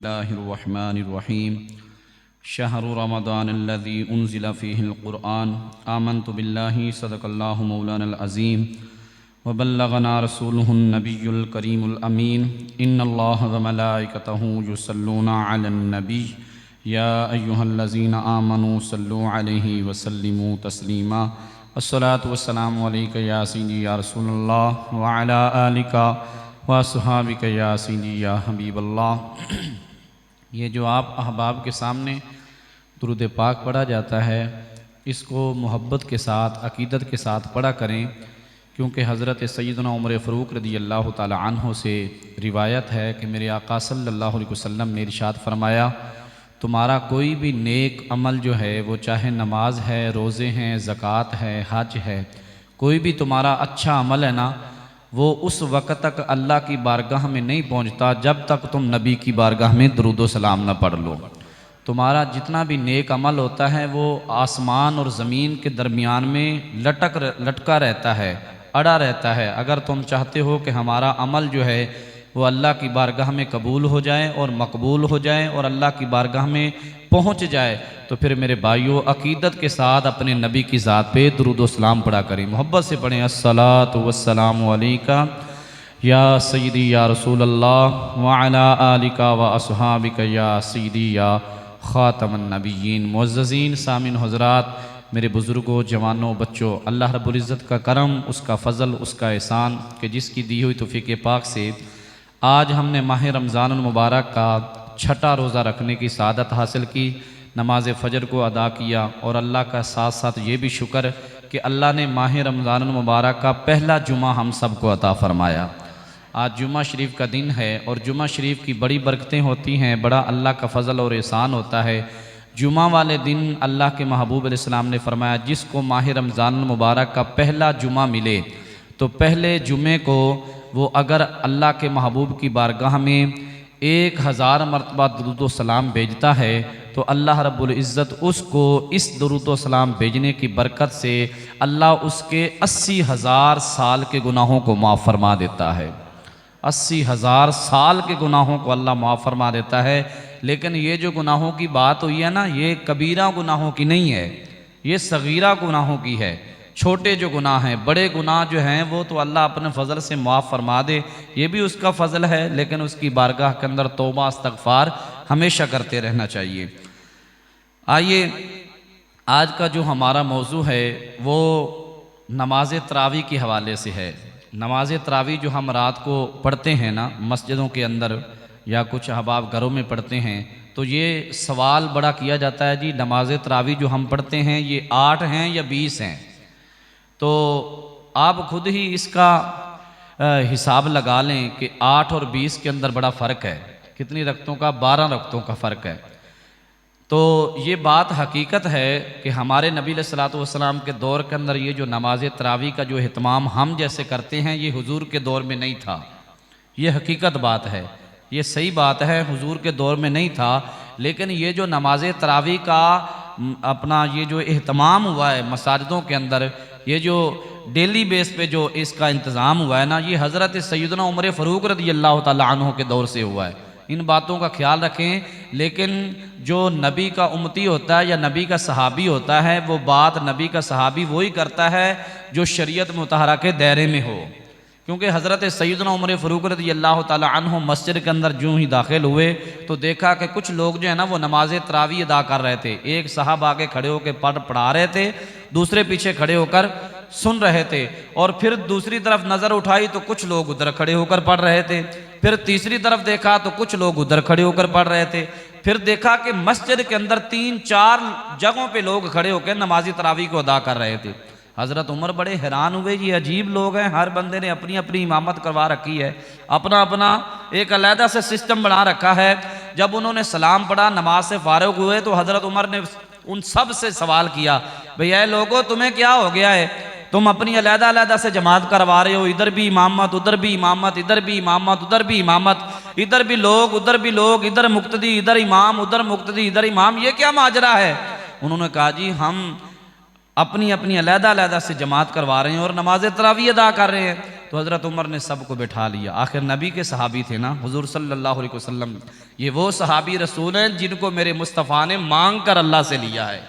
बिस्मिल्लाहिर्रहमानिर्रहीम शहरु रमज़ानिल्लज़ी उन्ज़िला फ़ीहिल क़ुरआन आमन्तु बिल्लाहि सदक़ल्लाहु मौलानल अज़ीम व बल्लगना रसूलुहुन नबियुल करीमुल अमीन इन्नल्लाहा व मलाइकतहु युसल्लूना अलन नबी या अय्युहल्लज़ीना आमनू सल्लु अलैहि व सल्लिमू तस्लीमा अस्सलातु वस्सलामु अलैका या सय्यदी या रसूलल्लाह व अला आलिका व अस्हाबिका या सय्यदी या हबीबल्लाह। ये जो आप अहबाब के सामने दुरूद पाक पढ़ा जाता है, इसको मोहब्बत के साथ अक़ीदत के साथ पढ़ा करें, क्योंकि हज़रत सैयदना उमर फ़ारूक रज़ियल्लाहु ताला अन्हु से रिवायत है कि मेरे आका सल्लल्लाहु अलैहि वसल्लम ने इरशाद फरमाया, तुम्हारा कोई भी नेक अमल जो है वो चाहे नमाज है, रोज़े हैं, ज़कात है, हज है, कोई भी तुम्हारा अच्छा अमल है ना, वो उस वक़्त तक अल्लाह की बारगाह में नहीं पहुंचता जब तक तुम नबी की बारगाह में दुरूद व सलाम न पढ़ लो। तुम्हारा जितना भी नेक अमल होता है वो आसमान और ज़मीन के दरमियान में लटका रहता है, अड़ा रहता है। अगर तुम चाहते हो कि हमारा अमल जो है वो अल्लाह की बारगाह में कबूल हो जाए और मकबूल हो जाए और अल्लाह की बारगाह में पहुंच जाए, तो फिर मेरे भाइयों अक़ीदत के साथ अपने नबी की ज़ात पे दुरूद व सलाम पढ़ा करें, मोहब्बत से पढ़ें। अस्सलातु वस्सलामु अलैका या सय्यदी या रसूलल्लाह व अला आलिका व अस्हाबिका या सय्यदी या ख़ातमन नबिय्यीन। मुअज़्ज़ज़ीन सामिन हज़रात, मेरे बुज़ुर्गों, जवानों, बच्चों, अल्लाह रब्बुल इज़्ज़त का करम, उसका फ़ज़ल, उसका एहसान कि जिसकी दी हुई तौफ़ीक़ पाक से आज हमने माह रमज़ानुल मुबारक का छठा रोज़ा रखने की सआदत हासिल की, नमाज फ़जर को अदा किया और अल्लाह का साथ साथ ये भी शुक्र कि अल्लाह ने माह रमज़ानुल मुबारक का पहला जुमा हम सब को अता फ़रमाया। आज जुमा शरीफ का दिन है और जुमा शरीफ की बड़ी बरकतें होती हैं, बड़ा अल्लाह का फ़ज़ल और एहसान होता है। जुमा वाले दिन अल्लाह के महबूब अलैहिस्सलाम ने फरमाया, जिसको माह रमज़ानुल मुबारक का पहला जुमा मिले तो पहले जुमे को वो अगर अल्लाह के महबूब की बारगाह में 1000 मरतबा दुरूद व सलाम भेजता है तो अल्लाह रब्बुल इज़्ज़त उसको इस दुरूद व सलाम भेजने की बरकत से अल्लाह उसके 80,000 साल के गुनाहों को माफ़ फरमा देता है। 80,000 साल के गुनाहों को अल्लाह माफ़ फरमा देता है। लेकिन ये जो गुनाहों की बात हुई है ना, ये कबीरा गुनाहों की नहीं है, ये सगीरा गुनाहों की है। छोटे जो गुनाह हैं, बड़े गुनाह जो हैं वो तो अल्लाह अपने फ़ज़ल से माफ़ फरमा दे, ये भी उसका फ़ज़ल है, लेकिन उसकी बारगाह के अंदर तौबा इस्तग़फ़ार हमेशा करते रहना चाहिए। आइए, आज का जो हमारा मौजू है वो नमाज तरावी के हवाले से है। नमाज तरावी जो हम रात को पढ़ते हैं ना मस्जिदों के अंदर या कुछ अहबाब घरों में पढ़ते हैं, तो ये सवाल बड़ा किया जाता है, जी नमाज तरावी जो हम पढ़ते हैं ये 8 हैं या 20 हैं? तो आप खुद ही इसका हिसाब लगा लें कि 8 और 20 के अंदर बड़ा फ़र्क है। कितनी रकतों का? 12 रकतों का फ़र्क है। तो ये बात हकीकत है कि हमारे नबी अलैहिस्सलातु वस्सलाम के दौर के अंदर ये जो नमाज तरावी का जो एहतमाम हम जैसे करते हैं ये हुजूर के दौर में नहीं था। ये हकीकत बात है, ये सही बात है, हुजूर के दौर में नहीं था। लेकिन ये जो नमाज तरावी का अपना ये जो एहतमाम हुआ है मसाजिदों के अंदर, ये जो डेली बेस पे जो इसका इंतज़ाम हुआ है ना, ये हज़रत सैयदना उमर फ़ारूक रज़ियल्लाहु ताला अन्हु के दौर से हुआ है। इन बातों का ख्याल रखें। लेकिन जो नबी का उम्मती होता है या नबी का सहाबी होता है, वो बात नबी का सहाबी वही करता है जो शरीयत मुतहरा के दायरे में हो। क्योंकि हज़रत सैयदना उमर फ़ारूक रज़ियल्लाहु ताला अन्हु मस्जिद के अंदर यूँ ही दाखिल हुए तो देखा कि कुछ लोग जो है ना वो नमाज तरावी अदा कर रहे थे। एक साहब आगे खड़े होकर पढ़ा रहे थे, दूसरे पीछे खड़े होकर सुन रहे थे, और फिर दूसरी तरफ नज़र उठाई तो कुछ लोग उधर खड़े होकर पढ़ रहे थे। फिर तीसरी तरफ देखा तो कुछ लोग उधर खड़े होकर पढ़ रहे थे। फिर देखा कि मस्जिद के अंदर 3-4 जगहों पे लोग खड़े होकर नमाज तरावी को अदा कर रहे थे। हज़रत उमर बड़े हैरान हुए, ये अजीब लोग हैं, हर बंदे ने अपनी अपनी इमामत करवा रखी है, अपना अपना एक अलहदा से सिस्टम बना रखा है। जब उन्होंने सलाम पढ़ा, नमाज से फारिग हुए, तो हज़रत उमर ने उन सब से सवाल किया, भैया लोगों तुम्हें क्या हो गया है? तुम अपनी अलहदा अलहदा से जमात करवा रहे हो, इधर भी इमामत, उधर भी इमामत, इधर भी इमामत, उधर भी इमामत, इधर भी लोग, उधर भी लोग, इधर मुक्तदी, इधर इमाम, उधर मुक्तदी, इधर इमाम, ये क्या माजरा है? उन्होंने कहा, जी हम अपनी अपनी अलहदा अलहदा से जमात करवा रहे हैं और नमाज तरावी अदा कर रहे हैं। तो तो हज़रत उमर ने सबको बैठा लिया। आखिर नबी के सहाबी थे ना हुजूर सल्लल्लाहु अलैहि वसल्लम, ये वो सहाबी रसूल हैं जिनको मेरे मुस्तफ़ा ने मांग कर अल्लाह से लिया है।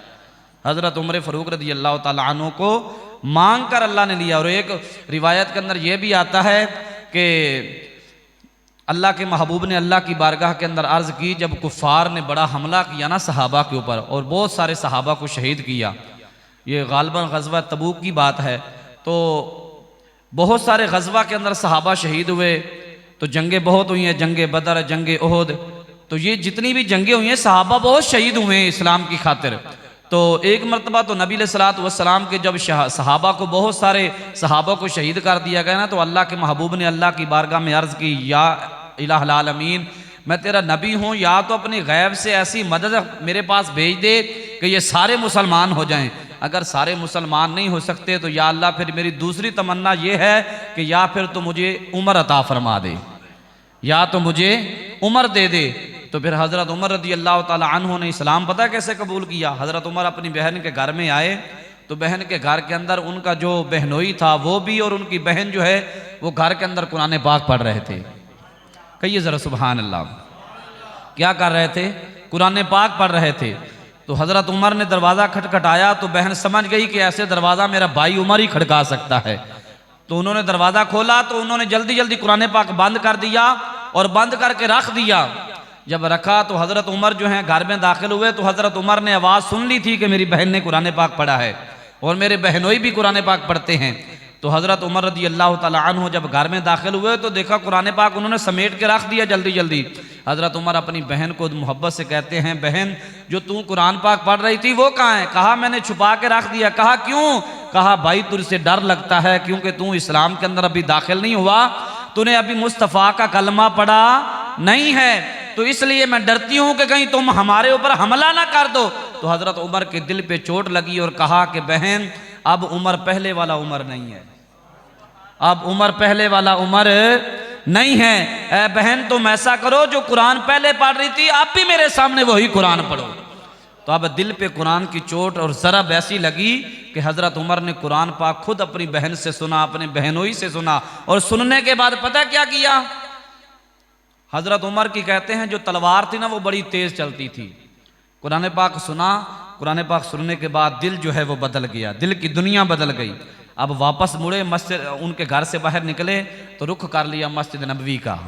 हज़रत उमर फ़ारूक रज़ी अल्लाह ताला अन्हु को मांग कर अल्लाह ने लिया। और एक रिवायत के अंदर यह भी आता है कि अल्लाह के महबूब ने अल्लाह की बारगाह के अंदर अर्ज़ की, जब कुफ़ार ने बड़ा हमला किया ना सहाबा के ऊपर और बहुत सारे सहाबा को शहीद किया, ये गालिबन ग़ज़वा तबूक की बात है, तो बहुत सारे ग़ज़वा के अंदर सहाबा शहीद हुए। तो जंगें बहुत हुई हैं, जंगे बदर, जंगे ओहद, तो ये जितनी भी जंगें हुई हैं सहाबा बहुत शहीद हुए हैं इस्लाम की खातिर। तो एक मरतबा तो नबी अलैहिस्सलातु वस्सलाम के जब सहाबा को बहुत सारे सहाबा को शहीद कर दिया गया ना, तो अल्लाह के महबूब ने अल्लाह की बारगाह में अर्ज़ की, या इलाहुल आलमीन, मैं तेरा नबी हूँ, या तो अपनी गैब से ऐसी मदद मेरे पास भेज दे कि ये सारे मुसलमान हो जाएं। अगर सारे मुसलमान नहीं हो सकते तो या अल्लाह फिर मेरी दूसरी तमन्ना ये है कि या फिर तो मुझे उम्र अता फरमा दे, या तो मुझे उम्र दे दे। तो फिर हज़रत उमर रज़ी अल्लाह ताला अन्हु ने इस्लाम पता कैसे कबूल किया। हज़रत उमर अपनी बहन के घर में आए, तो बहन के घर के अंदर उनका जो बहनोई था वो भी, और उनकी बहन जो है वो घर के अंदर कुरान पाक पढ़ रहे थे। कहिए ज़रा सुभान अल्लाह, क्या कर रहे थे? कुरान पाक पढ़ रहे थे। तो हज़रत उमर ने दरवाज़ा खटखटाया, तो बहन समझ गई कि ऐसे दरवाज़ा मेरा भाई उमर ही खड़का सकता है। तो उन्होंने दरवाज़ा खोला, तो उन्होंने जल्दी जल्दी कुरान पाक बंद कर दिया और बंद करके रख दिया। जब रखा तो हज़रत उमर जो हैं घर में दाखिल हुए, तो हज़रत उमर ने आवाज़ सुन ली थी कि मेरी बहन ने कुरान पाक पढ़ा है और मेरे बहनोई भी कुरान पाक पढ़ते हैं। तो हज़रत उमर रज़ी अल्लाह ताला अन्हु जब घर में दाखिल हुए तो देखा कुरान पाक उन्होंने समेट के रख दिया जल्दी जल्दी। हज़रत उमर अपनी बहन को मोहब्बत से कहते हैं, बहन जो तू कुरान पाक पढ़ रही थी वो कहाँ है? कहा मैंने छुपा के रख दिया। कहा क्यों? कहा भाई तुझसे डर लगता है क्योंकि तू इस्लाम के अंदर अभी दाखिल नहीं हुआ, तूने अभी मुस्तफ़ा का कलमा पढ़ा नहीं है, तो इसलिए मैं डरती हूं कि कहीं तुम हमारे ऊपर हमला ना कर दो। तो हज़रत उमर के दिल पे चोट लगी और कहा कि बहन अब उमर पहले वाला उमर नहीं है, अब उमर पहले वाला उमर नहीं है। ए बहन तुम ऐसा करो, जो कुरान पहले पढ़ रही थी आप भी मेरे सामने वही कुरान पढ़ो। तो अब दिल पे कुरान की चोट और ज़रब ऐसी लगी कि हज़रत उमर ने कुरान पाक खुद अपनी बहन से सुना, अपने बहनोई से सुना, और सुनने के बाद पता क्या किया? हज़रत उमर की कहते हैं जो तलवार थी ना वो बड़ी तेज़ चलती थी। कुरान पाक सुना, कुरान पाक सुनने के बाद दिल जो है वो बदल गया, दिल की दुनिया बदल गई। अब वापस मुड़े, मस्जिद उनके घर से बाहर निकले तो रुख कर लिया मस्जिद नबवी का।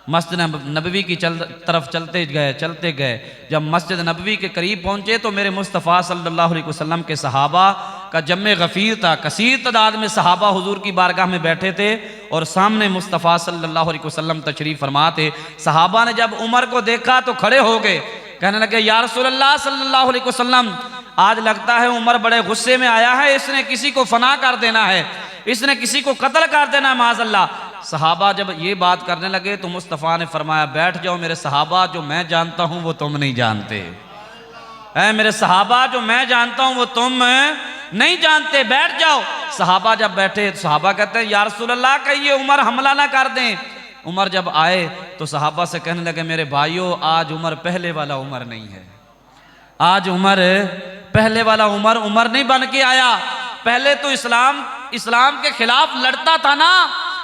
मस्जिद नबवी की तरफ चलते गए। जब मस्जिद नबवी के करीब पहुँचे तो मेरे मुस्तफ़ा सल्लल्लाहु अलैहि वसल्लम के सहाबा का जम्मे गफ़ीर था, कसीर तादाद में सहाबा हुजूर की बारगाह में बैठे थे और सामने मुस्तफ़ा सल्लल्लाहु अलैहि वसल्लम तशरीफ़ फरमा थे। सहाबा ने जब उमर को देखा तो खड़े हो गए, कहने लगे या रसूलल्लाह सल्लल्लाहु अलैहि वसल्लम, आज लगता है उमर बड़े गुस्से में आया है, इसने किसी को फना कर देना है, इसने किसी को कत्ल कर देना है माज़अल्लाह। सहाबा जब ये बात करने लगे तो मुस्तफ़ा ने फरमाया बैठ जाओ मेरे सहाबा, जो मैं जानता हूँ वो तुम नहीं जानते। ऐ मेरे सहाबा, जो मैं जानता हूँ वो तुम नहीं जानते, बैठ जाओ। सहाबा जब बैठे तो सहाबा कहते हैं या रसूलल्लाह कहिए उमर हमला ना कर दें। उमर जब आए तो सहाबा से कहने लगे मेरे भाइयों, आज उमर पहले वाला उमर नहीं है, आज उमर पहले वाला उमर नहीं बन के आया। पहले तो इस्लाम के खिलाफ लड़ता था ना,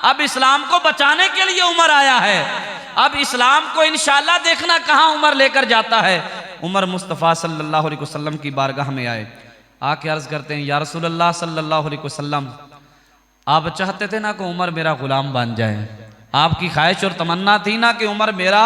अब इस्लाम को बचाने के लिए उमर आया है। अब इस्लाम को इंशाअल्लाह देखना कहाँ उमर लेकर जाता है। उमर मुस्तफ़ा सल्लल्लाहु अलैहि वसल्लम की बारगाह में आए, आके अर्ज़ करते हैं या रसूलल्लाह सल्लल्लाहु अलैहि वसल्लम, आप चाहते थे ना कि उमर मेरा गुलाम बन जाए, आपकी ख्वाहिश और तमन्ना थी ना कि उमर मेरा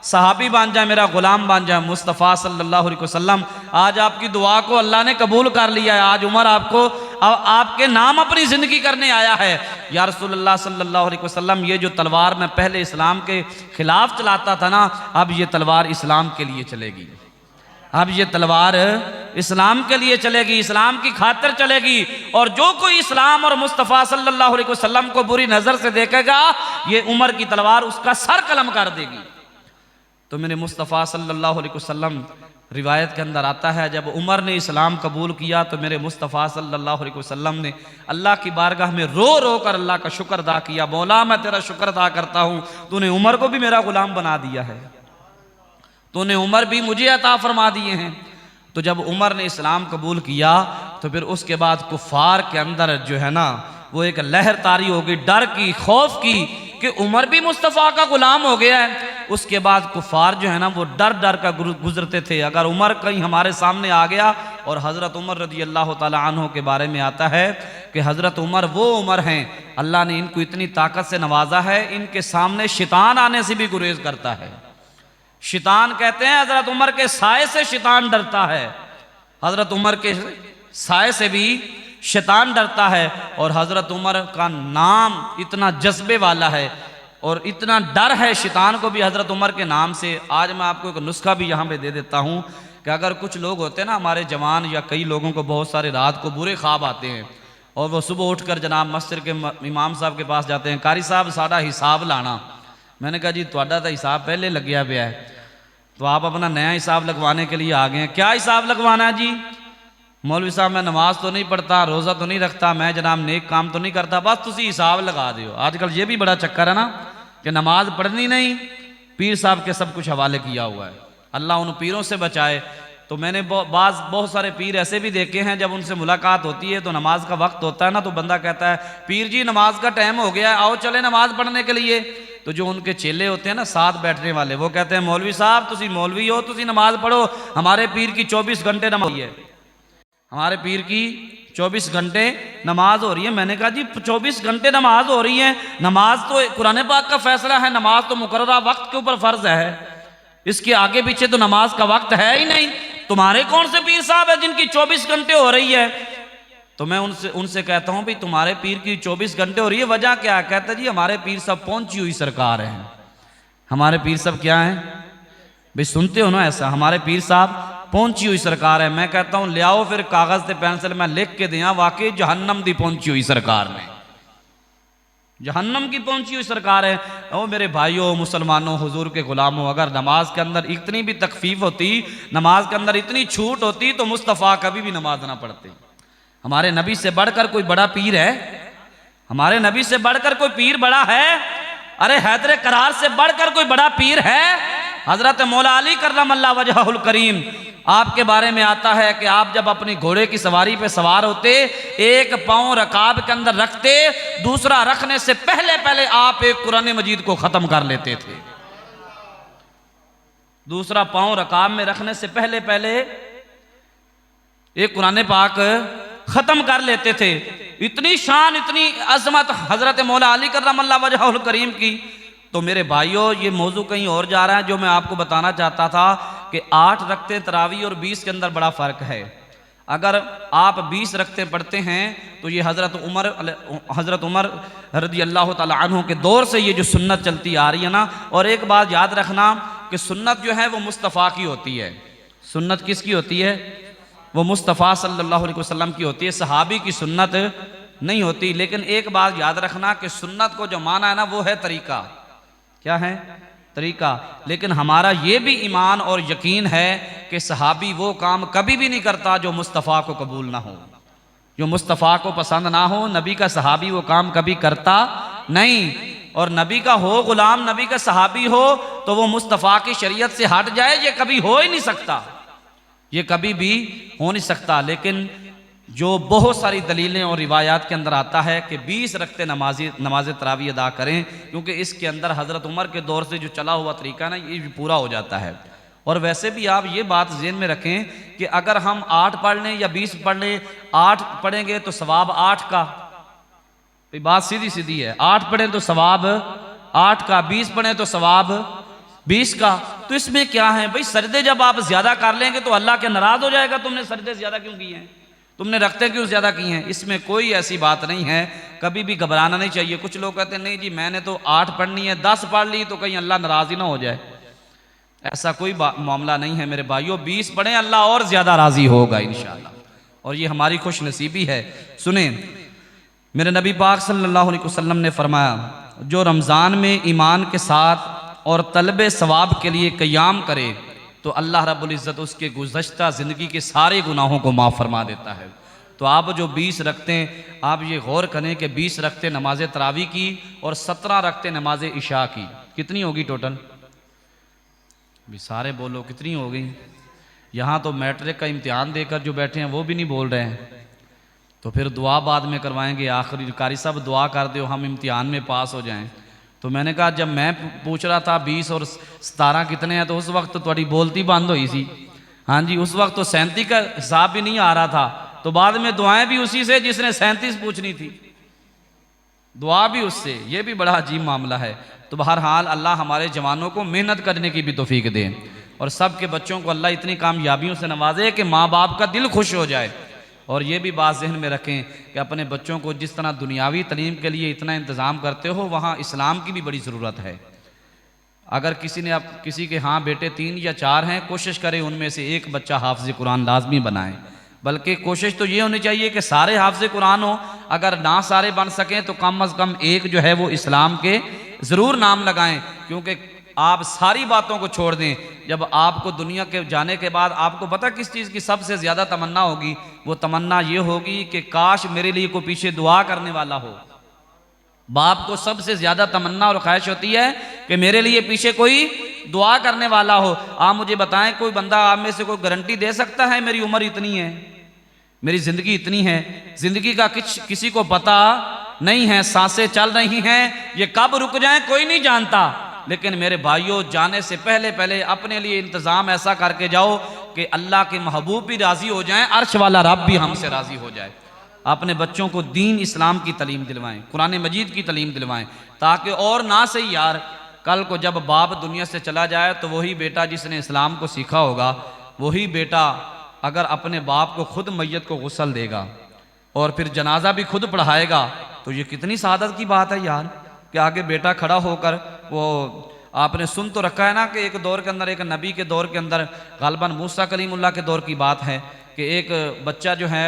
सहाबी बन जाए, मेरा गुलाम बन जाए। मुस्तफ़ा सल्लल्लाहु अलैहि वसल्लम आज आपकी दुआ को अल्लाह ने कबूल कर लिया है। आज उमर आपके नाम अपनी ज़िंदगी करने आया है। या रसूलल्लाह सल्लल्लाहु अलैहि वसल्लम, ये जो तलवार मैं पहले इस्लाम के खिलाफ चलाता था ना, अब ये तलवार इस्लाम के लिए चलेगी, अब ये तलवार इस्लाम के लिए चलेगी, इस्लाम की खातिर चलेगी। और जो कोई इस्लाम और मुस्तफ़ा सल्लल्लाहु अलैहि वसल्लम को बुरी नज़र से देखेगा, ये उमर की तलवार उसका सर कलम कर देगी। तो मेरे मुस्तफ़ा सल्लल्लाहु अलैहि वसल्लम, रिवायत के अंदर आता है जब उमर ने इस्लाम कबूल किया तो मेरे मुस्तफ़ा सल्लल्लाहु अलैहि वसल्लम ने अल्लाह की बारगाह में रो रो कर अल्लाह का शुक्र अदा किया, मौला मैं तेरा शुक्र अदा करता हूँ, तूने उमर को भी मेरा गुलाम बना दिया है, तूने उमर भी मुझे अता फरमा दिए हैं। तो जब उमर ने इस्लाम कबूल किया तो फिर उसके बाद कुफ़ार के अंदर जो है ना वो एक लहर तारी होगी डर की, खौफ की कि उमर भी मुस्तफ़ा का गुलाम हो गया है। उसके बाद कुफार जो है ना वो डर डर का गुजरते थे। अगर उमर कहीं हमारे सामने आ गया, और हज़रत उमर रज़ी अल्लाह ताला अन्हु के बारे में आता है कि हज़रत उमर वो उमर हैं, अल्लाह ने इनको इतनी ताकत से नवाजा है, इनके सामने शैतान आने से भी गुरेज करता है। शैतान कहते हैं हज़रत उमर के साए से शैतान डरता है, हज़रत उमर के साए से भी शैतान डरता है। और हज़रत उमर का नाम इतना जज्बे वाला है और इतना डर है शैतान को भी हज़रत उमर के नाम से। आज मैं आपको एक नुस्खा भी यहाँ पे दे देता हूँ कि अगर कुछ लोग होते हैं ना हमारे जवान या कई लोगों को बहुत सारे रात को बुरे ख्वाब आते हैं और वो सुबह उठकर जनाब मस्जिद के इमाम साहब के पास जाते हैं, कारी साहब साड़ा हिसाब लाना। मैंने कहा जी तुहाडा तो हिसाब पहले लग गया पिया है, तो आप अपना नया हिसाब लगवाने के लिए आ गए हैं। क्या हिसाब लगवाना है जी? मौलवी साहब मैं नमाज तो नहीं पढ़ता, रोज़ा तो नहीं रखता, मैं जनाब नेक काम तो नहीं करता, बस तुसी हिसाब लगा दियो। आजकल ये भी बड़ा चक्कर है ना कि नमाज पढ़नी नहीं, पीर साहब के सब कुछ हवाले किया हुआ है। अल्लाह उन पीरों से बचाए। तो मैंने बहुत सारे पीर ऐसे भी देखे हैं, जब उनसे मुलाकात होती है तो नमाज का वक्त होता है ना, तो बंदा कहता है पीर जी नमाज का टाइम हो गया है, आओ चले नमाज पढ़ने के लिए। तो जो उनके चेले होते हैं ना साथ बैठने वाले, वो कहते हैं मौलवी साहब तुसी मौलवी हो, तुसी नमाज पढ़ो, हमारे पीर की 24 घंटे नमाज है, हमारे पीर की 24 घंटे नमाज हो रही है। मैंने कहा जी 24 घंटे नमाज हो रही है, नमाज तो कुरान पाक का फैसला है, नमाज तो मुकर्ररा वक्त के ऊपर फर्ज है, इसके आगे पीछे तो नमाज का वक्त है ही नहीं। तुम्हारे कौन से पीर साहब है जिनकी 24 घंटे हो रही है? तो मैं उनसे कहता हूं भाई तुम्हारे पीर की 24 घंटे हो रही है, वजह क्या है? कहता जी हमारे पीर साहब पहुंची हुई सरकार है। हमारे पीर साहब क्या है भाई? सुनते हो ना ऐसा, हमारे पीर साहब पहुंची हुई सरकार है। मैं कहता हूं ले आओ फिर कागज से पेंसिल, मैं लिख के दिया वाकई जहन्नम दी पहुंची हुई सरकार ने, जहन्नम की पहुंची हुई सरकार है। ओ मेरे भाइयों मुसलमानों हुजूर के गुलामों, अगर नमाज के अंदर इतनी भी तकफीफ होती, नमाज के अंदर इतनी छूट होती तो मुस्तफ़ा कभी भी नमाज ना पढ़ते। हमारे नबी से बढ़कर कोई बड़ा पीर है? हमारे नबी से बढ़कर कोई पीर बड़ा है? अरे हैदर करार से बढ़कर कोई बड़ा पीर है? हजरत मौला अली करमल्लाहु वजहुल करीम, आपके बारे में आता है कि आप जब अपनी घोड़े की सवारी पे सवार होते, एक पांव रकाब के अंदर रखते, दूसरा रखने से पहले पहले आप एक कुरान मजीद को खत्म कर लेते थे। दूसरा पांव रकाब में रखने से पहले पहले एक कुरान पाक खत्म कर लेते थे। इतनी शान, इतनी अजमत हजरत मौला अली करमल्लाहु वजहुल करीम की। तो मेरे भाइयों ये मौजू कहीं और जा रहा है। जो मैं आपको बताना चाहता था कि 8 रखते तरावी और 20 के अंदर बड़ा फ़र्क है। अगर आप 20 रखते पढ़ते हैं तो ये हज़रत उमर रज़ी अल्लाह ताला अन्हु के दौर से ये जो सुन्नत चलती आ रही है ना। और एक बात याद रखना कि सुन्नत जो है वो मुस्तफ़ा की होती है। सुन्नत किसकी होती है? वो मुस्तफ़ा सल्लल्लाहु अलैहि वसल्लम की होती है, सहाबी की सुन्नत नहीं होती। लेकिन एक बात याद रखना कि सुन्नत को जो माना है ना वो है तरीका। क्या है? तरीका। लेकिन हमारा ये भी ईमान और यकीन है कि सहाबी वो काम कभी भी नहीं करता जो मुस्तफ़ा को कबूल ना हो, जो मुस्तफ़ा को पसंद ना हो। नबी का सहाबी वो काम कभी करता नहीं। और नबी का हो गुलाम, नबी का सहाबी हो तो वो मुस्तफ़ा की शरीयत से हट जाए, ये कभी हो ही नहीं सकता, ये कभी भी हो नहीं सकता। लेकिन जो बहुत सारी दलीलें और रिवायात के अंदर आता है कि 20 रखते नमाज तरावी अदा करें, क्योंकि इसके अंदर हज़रत उमर के दौर से जो चला हुआ तरीका है ना ये पूरा हो जाता है। और वैसे भी आप ये बात ज़हन में रखें कि अगर हम 8 पढ़ लें या 20 पढ़ लें, 8 पढ़ेंगे तो सवाब 8 का, बात सीधी सीधी है। 8 पढ़ें तो सवाब 8 का, 20 पढ़ें तो सवाब 20 का। तो इसमें क्या है भाई? सजदे जब आप ज्यादा कर लेंगे तो अल्लाह के नाराज हो जाएगा, तुमने सजदे ज्यादा क्यों किए हैं, तुमने रखते क्यों ज्यादा किए हैं। इसमें कोई ऐसी बात नहीं है, कभी भी घबराना नहीं चाहिए। कुछ लोग कहते हैं नहीं जी मैंने तो 8 पढ़नी है, 10 पढ़ ली तो कहीं अल्लाह नाराज ही ना हो जाए। ऐसा कोई मामला नहीं है मेरे भाइयों। 20 पढ़ें, अल्लाह और ज्यादा राजी होगा इंशाअल्लाह, और ये हमारी खुश नसीबी है। सुने, मेरे नबी पाक सल्लल्लाहु अलैहि वसल्लम ने फरमाया, जो रमज़ान में ईमान के साथ और तलबे सवाब के लिए क़याम करे तो अल्लाह रब्बुल इज़्ज़त उसके गुज़श्ता ज़िंदगी के सारे गुनाहों को माफ़ फरमा देता है। तो आप जो 20 रखते हैं, आप ये गौर करें कि 20 रखते नमाज तरावी की और 17 रखते नमाज इशा की, कितनी होगी टोटल? भी सारे बोलो कितनी हो गई? यहाँ तो मैट्रिक का इम्तिहान देकर जो बैठे हैं वो भी नहीं बोल रहे हैं। तो फिर दुआ बाद में करवाएंगे, आखिरी कारी साहब दुआ कर दो हम इम्तिहान में पास हो जाएं। तो मैंने कहा जब मैं पूछ रहा था 20 और 17 कितने हैं, तो उस वक्त तो थोड़ी बोलती बंद हुई सी। हाँ जी, उस वक्त तो 37 का हिसाब भी नहीं आ रहा था। तो बाद में दुआएं भी उसी से जिसने 37 पूछनी थी, दुआ भी उससे। ये भी बड़ा अजीब मामला है। तो बहरहाल अल्लाह हमारे जवानों को मेहनत करने की भी तौफीक दे और सब के बच्चों को अल्लाह इतनी कामयाबियों से नवाजे कि माँ बाप का दिल खुश हो जाए। और ये भी बात जहन में रखें कि अपने बच्चों को जिस तरह दुनियावी तलीम के लिए इतना इंतज़ाम करते हो, वहाँ इस्लाम की भी बड़ी ज़रूरत है। अगर किसी ने किसी के हाँ बेटे 3 या 4 हैं, कोशिश करें उनमें से एक बच्चा हाफ़िज़ कुरान लाजमी बनाएं। बल्कि कोशिश तो ये होनी चाहिए कि सारे हाफ़िज़ कुरान हो। अगर ना सारे बन सकें तो कम अज़ कम एक जो है वो इस्लाम के ज़रूर नाम लगाएं। क्योंकि आप सारी बातों को छोड़ दें, जब आपको दुनिया के जाने के बाद आपको पता किस चीज़ की सबसे ज़्यादा तमन्ना होगी? वो तमन्ना ये होगी कि काश मेरे लिए कोई पीछे दुआ करने वाला हो। बाप को सबसे ज़्यादा तमन्ना और ख्वाहिश होती है कि मेरे लिए पीछे कोई दुआ करने वाला हो। आप मुझे बताएं, कोई बंदा आप में से कोई गारंटी दे सकता है मेरी उम्र इतनी है, मेरी ज़िंदगी इतनी है? ज़िंदगी का किसी को पता नहीं है। सांसें चल रही हैं, ये कब रुक जाएं कोई नहीं जानता। लेकिन मेरे भाइयों, जाने से पहले पहले अपने लिए इंतज़ाम ऐसा करके जाओ कि अल्लाह के महबूब भी राज़ी हो जाएं, अर्श वाला रब भी हमसे राज़ी हो जाए। अपने बच्चों को दीन इस्लाम की तलीम दिलवाएं, कुरान मजीद की तलीम दिलवाएं, ताकि और ना सही यार, कल को जब बाप दुनिया से चला जाए तो वही बेटा जिसने इस्लाम को सीखा होगा, वही बेटा अगर अपने बाप को खुद मैयत को गुस्ल देगा और फिर जनाजा भी खुद पढ़ाएगा, तो ये कितनी सादत की बात है यार। कि आगे बेटा खड़ा होकर, वो आपने सुन तो रखा है ना कि एक दौर के अंदर, एक नबी के दौर के अंदर, गालबन मूसा कलीमुल्लाह के दौर की बात है कि एक बच्चा जो है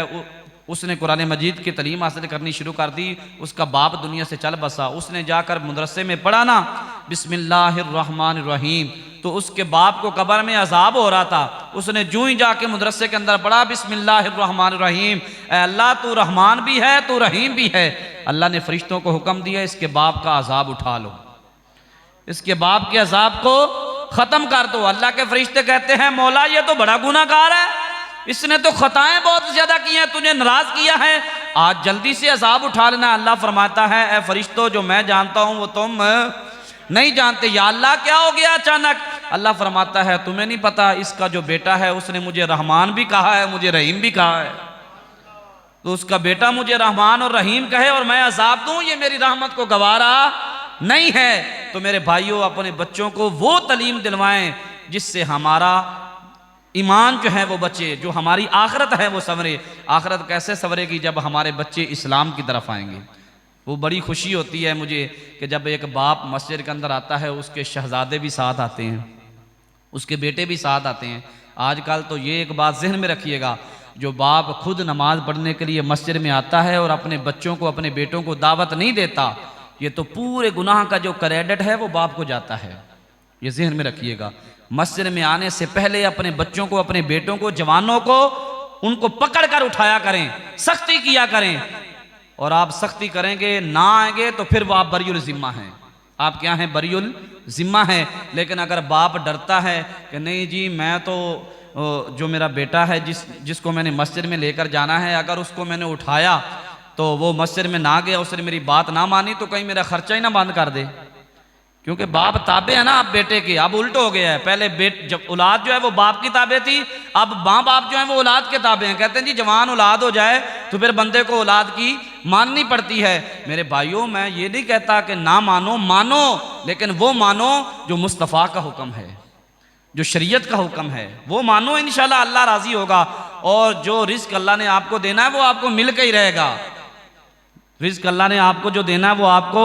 उसने कुरान मजीद की तलीम हासिल करनी शुरू कर दी। उसका बाप दुनिया से चल बसा। उसने जाकर मदरसे में पढ़ा ना बिस्मिल्लाहिर्रहमानिर्रहीम, तो उसके बाप को कब्र में अजाब हो रहा था। उसने जूं ही जाके मदरसे के अंदर पढ़ा बिस्मिल्लाहिर्रहमानिर्रहीम, अल्लाह तू रहमान भी है तू रहीम भी है। अल्लाह ने फरिश्तों को हुक्म दिया इसके बाप का अजाब उठा लो, इसके बाप के अजाब को ख़त्म कर दो। अल्लाह के फरिश्ते कहते हैं मौला ये तो बड़ा गुनाहगार है, इसने तो खताएं बहुत ज्यादा की हैं, तुझे नाराज किया है, आज जल्दी से अजाब उठा लेना। अल्लाह फरमाता है ए फरिश्तों, जो मैं जानता हूं वो तुम नहीं जानते। या अल्लाह क्या हो गया अचानक? अल्लाह फरमाता है तुम्हें नहीं पता, इसका जो बेटा है उसने मुझे रहमान भी कहा है, मुझे रहीम भी कहा है। तो उसका बेटा मुझे रहमान और रहीम कहे और मैं अजाब दूं, ये मेरी रहमत को गवारा नहीं है। तो मेरे भाइयों, अपने बच्चों को वो तलीम दिलवाएं जिससे हमारा ईमान जो है वो बचे, जो हमारी आखरत है वो संवरे। आखरत कैसे संवरेगी? जब हमारे बच्चे इस्लाम की तरफ आएंगे। वो बड़ी खुशी होती है मुझे कि जब एक बाप मस्जिद के अंदर आता है, उसके शहजादे भी साथ आते हैं, उसके बेटे भी साथ आते हैं। आजकल तो ये एक बात जहन में रखिएगा, जो बाप खुद नमाज पढ़ने के लिए मस्जिद में आता है और अपने बच्चों को, अपने बेटों को दावत नहीं देता, ये तो पूरे गुनाह का जो क्रेडिट है वो बाप को जाता है। ये जहन में रखिएगा। मस्जिद में आने से पहले अपने बच्चों को, अपने बेटों को, जवानों को, उनको पकड़ कर उठाया करें, सख्ती किया करें। और आप सख्ती करेंगे, ना आएंगे तो फिर वो आप बरीउल जिम्मा हैं। आप क्या हैं? बरीउल जिम्मा है। लेकिन अगर बाप डरता है कि नहीं जी मैं तो जो मेरा बेटा है जिसको मैंने मस्जिद में लेकर जाना है, अगर उसको मैंने उठाया तो वो मस्जिद में ना गया, उसने मेरी बात ना मानी तो कहीं मेरा खर्चा ही ना बंद कर दे। क्योंकि बाप ताबे है ना अब बेटे के। अब उल्ट हो गया है, पहले जब औलाद जो है वो बाप की ताबे थी, अब माँ बाप जो है वो औलाद के ताबे हैं। कहते हैं जी जवान औलाद हो जाए तो फिर बंदे को औलाद की माननी पड़ती है। मेरे भाइयों, मैं ये नहीं कहता कि ना मानो, मानो, लेकिन वो मानो जो मुस्तफ़ा का हुक्म है, जो शरीयत का हुक्म है, वो मानो। इंशाल्लाह अल्लाह राजी होगा। और जो रिस्क अल्लाह ने आपको देना है वो आपको मिल के ही रहेगा। रिस्क अल्लाह ने आपको जो देना है वो आपको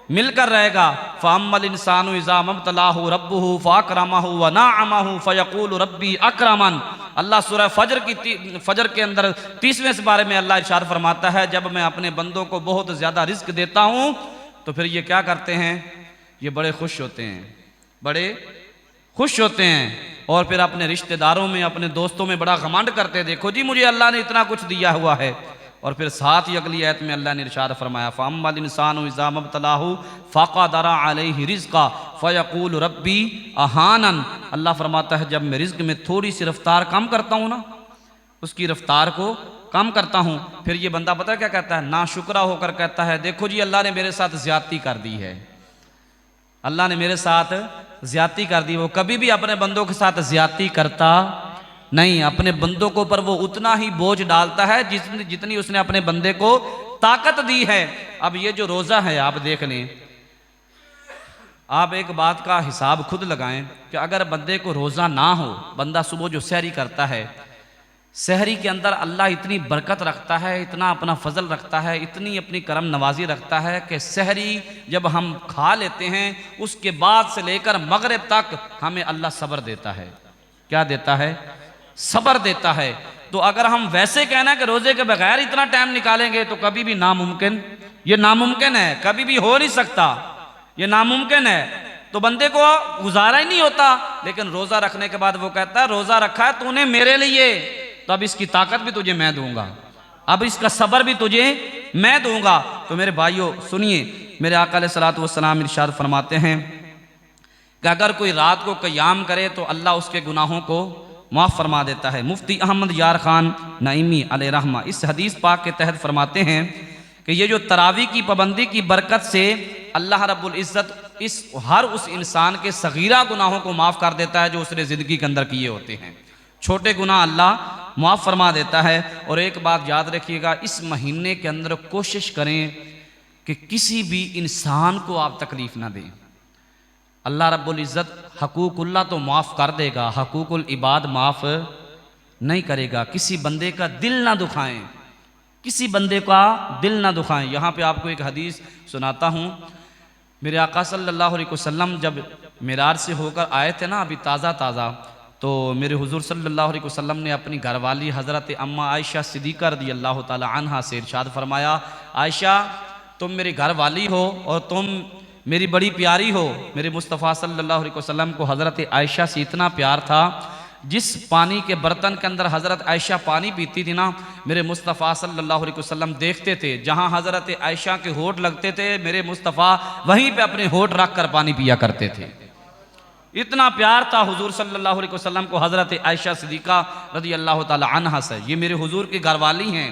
मिलकर रहेगा। फ़अम्मल इंसानु इज़ा मब्तलाहु रब्बुहु फ़अकरमहु व नअमहु फ़यक़ूलु रब्बी अक्रमन। अल्लाह सूरह फजर के अंदर 30वें पारे में अल्लाह इरशाद फरमाता है, जब मैं अपने बंदों को बहुत ज़्यादा रिस्क देता हूँ तो फिर ये क्या करते हैं? ये बड़े खुश होते हैं, बड़े खुश होते हैं। और फिर अपने रिश्तेदारों में, अपने दोस्तों में बड़ा घमंड करते हैं, देखो जी मुझे अल्लाह ने इतना कुछ दिया हुआ है। और फिर साथ ही अगली आयत में अल्लाह ने इरशाद फरमाया, फ़अम्मल इंसानु इज़ा मब्तलाहु फ़क़दर अलैहि रिज़्क़ा फ़यक़ूलु रब्बी अहानन। अल्लाह फरमाता है जब मैं रिज़्क़ में थोड़ी सी रफ्तार कम करता हूँ ना, उसकी रफ्तार को कम करता हूँ, फिर ये बंदा पता क्या कहता है, नाशुक्रा होकर कहता है देखो जी अल्लाह ने मेरे साथ ज्यादती कर दी है, अल्लाह ने मेरे साथ ज्यादती कर दी। वो कभी भी अपने बंदों के साथ ज्यादती करता नहीं, अपने बंदों को पर वो उतना ही बोझ डालता है जितनी उसने अपने बंदे को ताकत दी है। अब ये जो रोज़ा है आप देख लें, आप एक बात का हिसाब खुद लगाएं कि अगर बंदे को रोज़ा ना हो, बंदा सुबह जो सहरी करता है, सहरी के अंदर अल्लाह इतनी बरकत रखता है, इतना अपना फजल रखता है, इतनी अपनी करम नवाजी रखता है कि सहरी जब हम खा लेते हैं उसके बाद से लेकर मगरिब तक हमें अल्लाह सब्र देता है। क्या देता है? सब्र देता है। तो अगर हम वैसे कहना कि रोज़े के बगैर इतना टाइम निकालेंगे तो कभी भी नामुमकिन, ये नामुमकिन है, कभी भी हो नहीं सकता, ये नामुमकिन है। तो बंदे को गुजारा ही नहीं होता। लेकिन रोज़ा रखने के बाद वो कहता है रोज़ा रखा है तूने मेरे लिए, तो अब इसकी ताकत भी तुझे मैं दूंगा, अब इसका सब्र भी तुझे मैं दूंगा। तो मेरे भाइयों सुनिए, मेरे आका अलैहिस्सलातु वस्सलाम इरशाद फरमाते हैं कि अगर कोई रात को क़याम करे तो अल्लाह उसके गुनाहों को माफ़ फरमा देता है। मुफ्ती अहमद यार खान नईमी अलैहि रहमा इस हदीस पाक के तहत फरमाते हैं कि ये जो तरावी की पाबंदी की बरकत से अल्लाह रब्बुल इज़्ज़त इस हर उस इंसान के सगीरा गुनाहों को माफ़ कर देता है जो उसने ज़िंदगी के अंदर किए होते हैं। छोटे गुनाह अल्लाह माफ़ फरमा देता है। और एक बात याद रखिएगा, इस महीने के अंदर कोशिश करें कि किसी भी इंसान को आप तकलीफ़ ना दें। अल्लाह रब्बुल इज़्ज़त हकूकुल्लाह तो माफ़ कर देगा, हकूकुल इबाद माफ़ नहीं करेगा। किसी बंदे का दिल ना दुखाएं, किसी बंदे का दिल ना दुखाएं। यहाँ पे आपको एक हदीस सुनाता हूँ। मेरे आका सल्लल्लाहु अलैहि वसल्लम जब मिराज से होकर आए थे ना अभी ताज़ा, तो मेरे हुजूर सल्लल्लाहु अलैहि वसल्लम ने अपनी घरवाली हज़रत अम्मा आयशा सिद्दीक़ा रज़ियल्लाहु ताला अन्हा से इरशाद फरमाया, आयशा तुम मेरी घरवाली हो और तुम मेरी बड़ी प्यारी हो। मेरे मुस्तफ़ा सल्लल्लाहु अलैहि वसल्लम को हज़रत आयशा से इतना प्यार था, जिस पानी के बर्तन के अंदर हज़रत आयशा पानी पीती थी ना, मेरे मुस्तफ़ा सल्लल्लाहु अलैहि वसल्लम देखते थे जहाँ हज़रत आयशा के होठ लगते थे, मेरे मुस्तफ़ा वहीं पे अपने होठ रख कर पानी पिया करते थे। इतना प्यार था हुजूर सल्लल्लाहु अलैहि वसल्लम को हज़रत आयशा सिद्दीक़ा रज़ियल्लाहु ताला अन्हा से। ये मेरे हुजूर की घरवाली हैं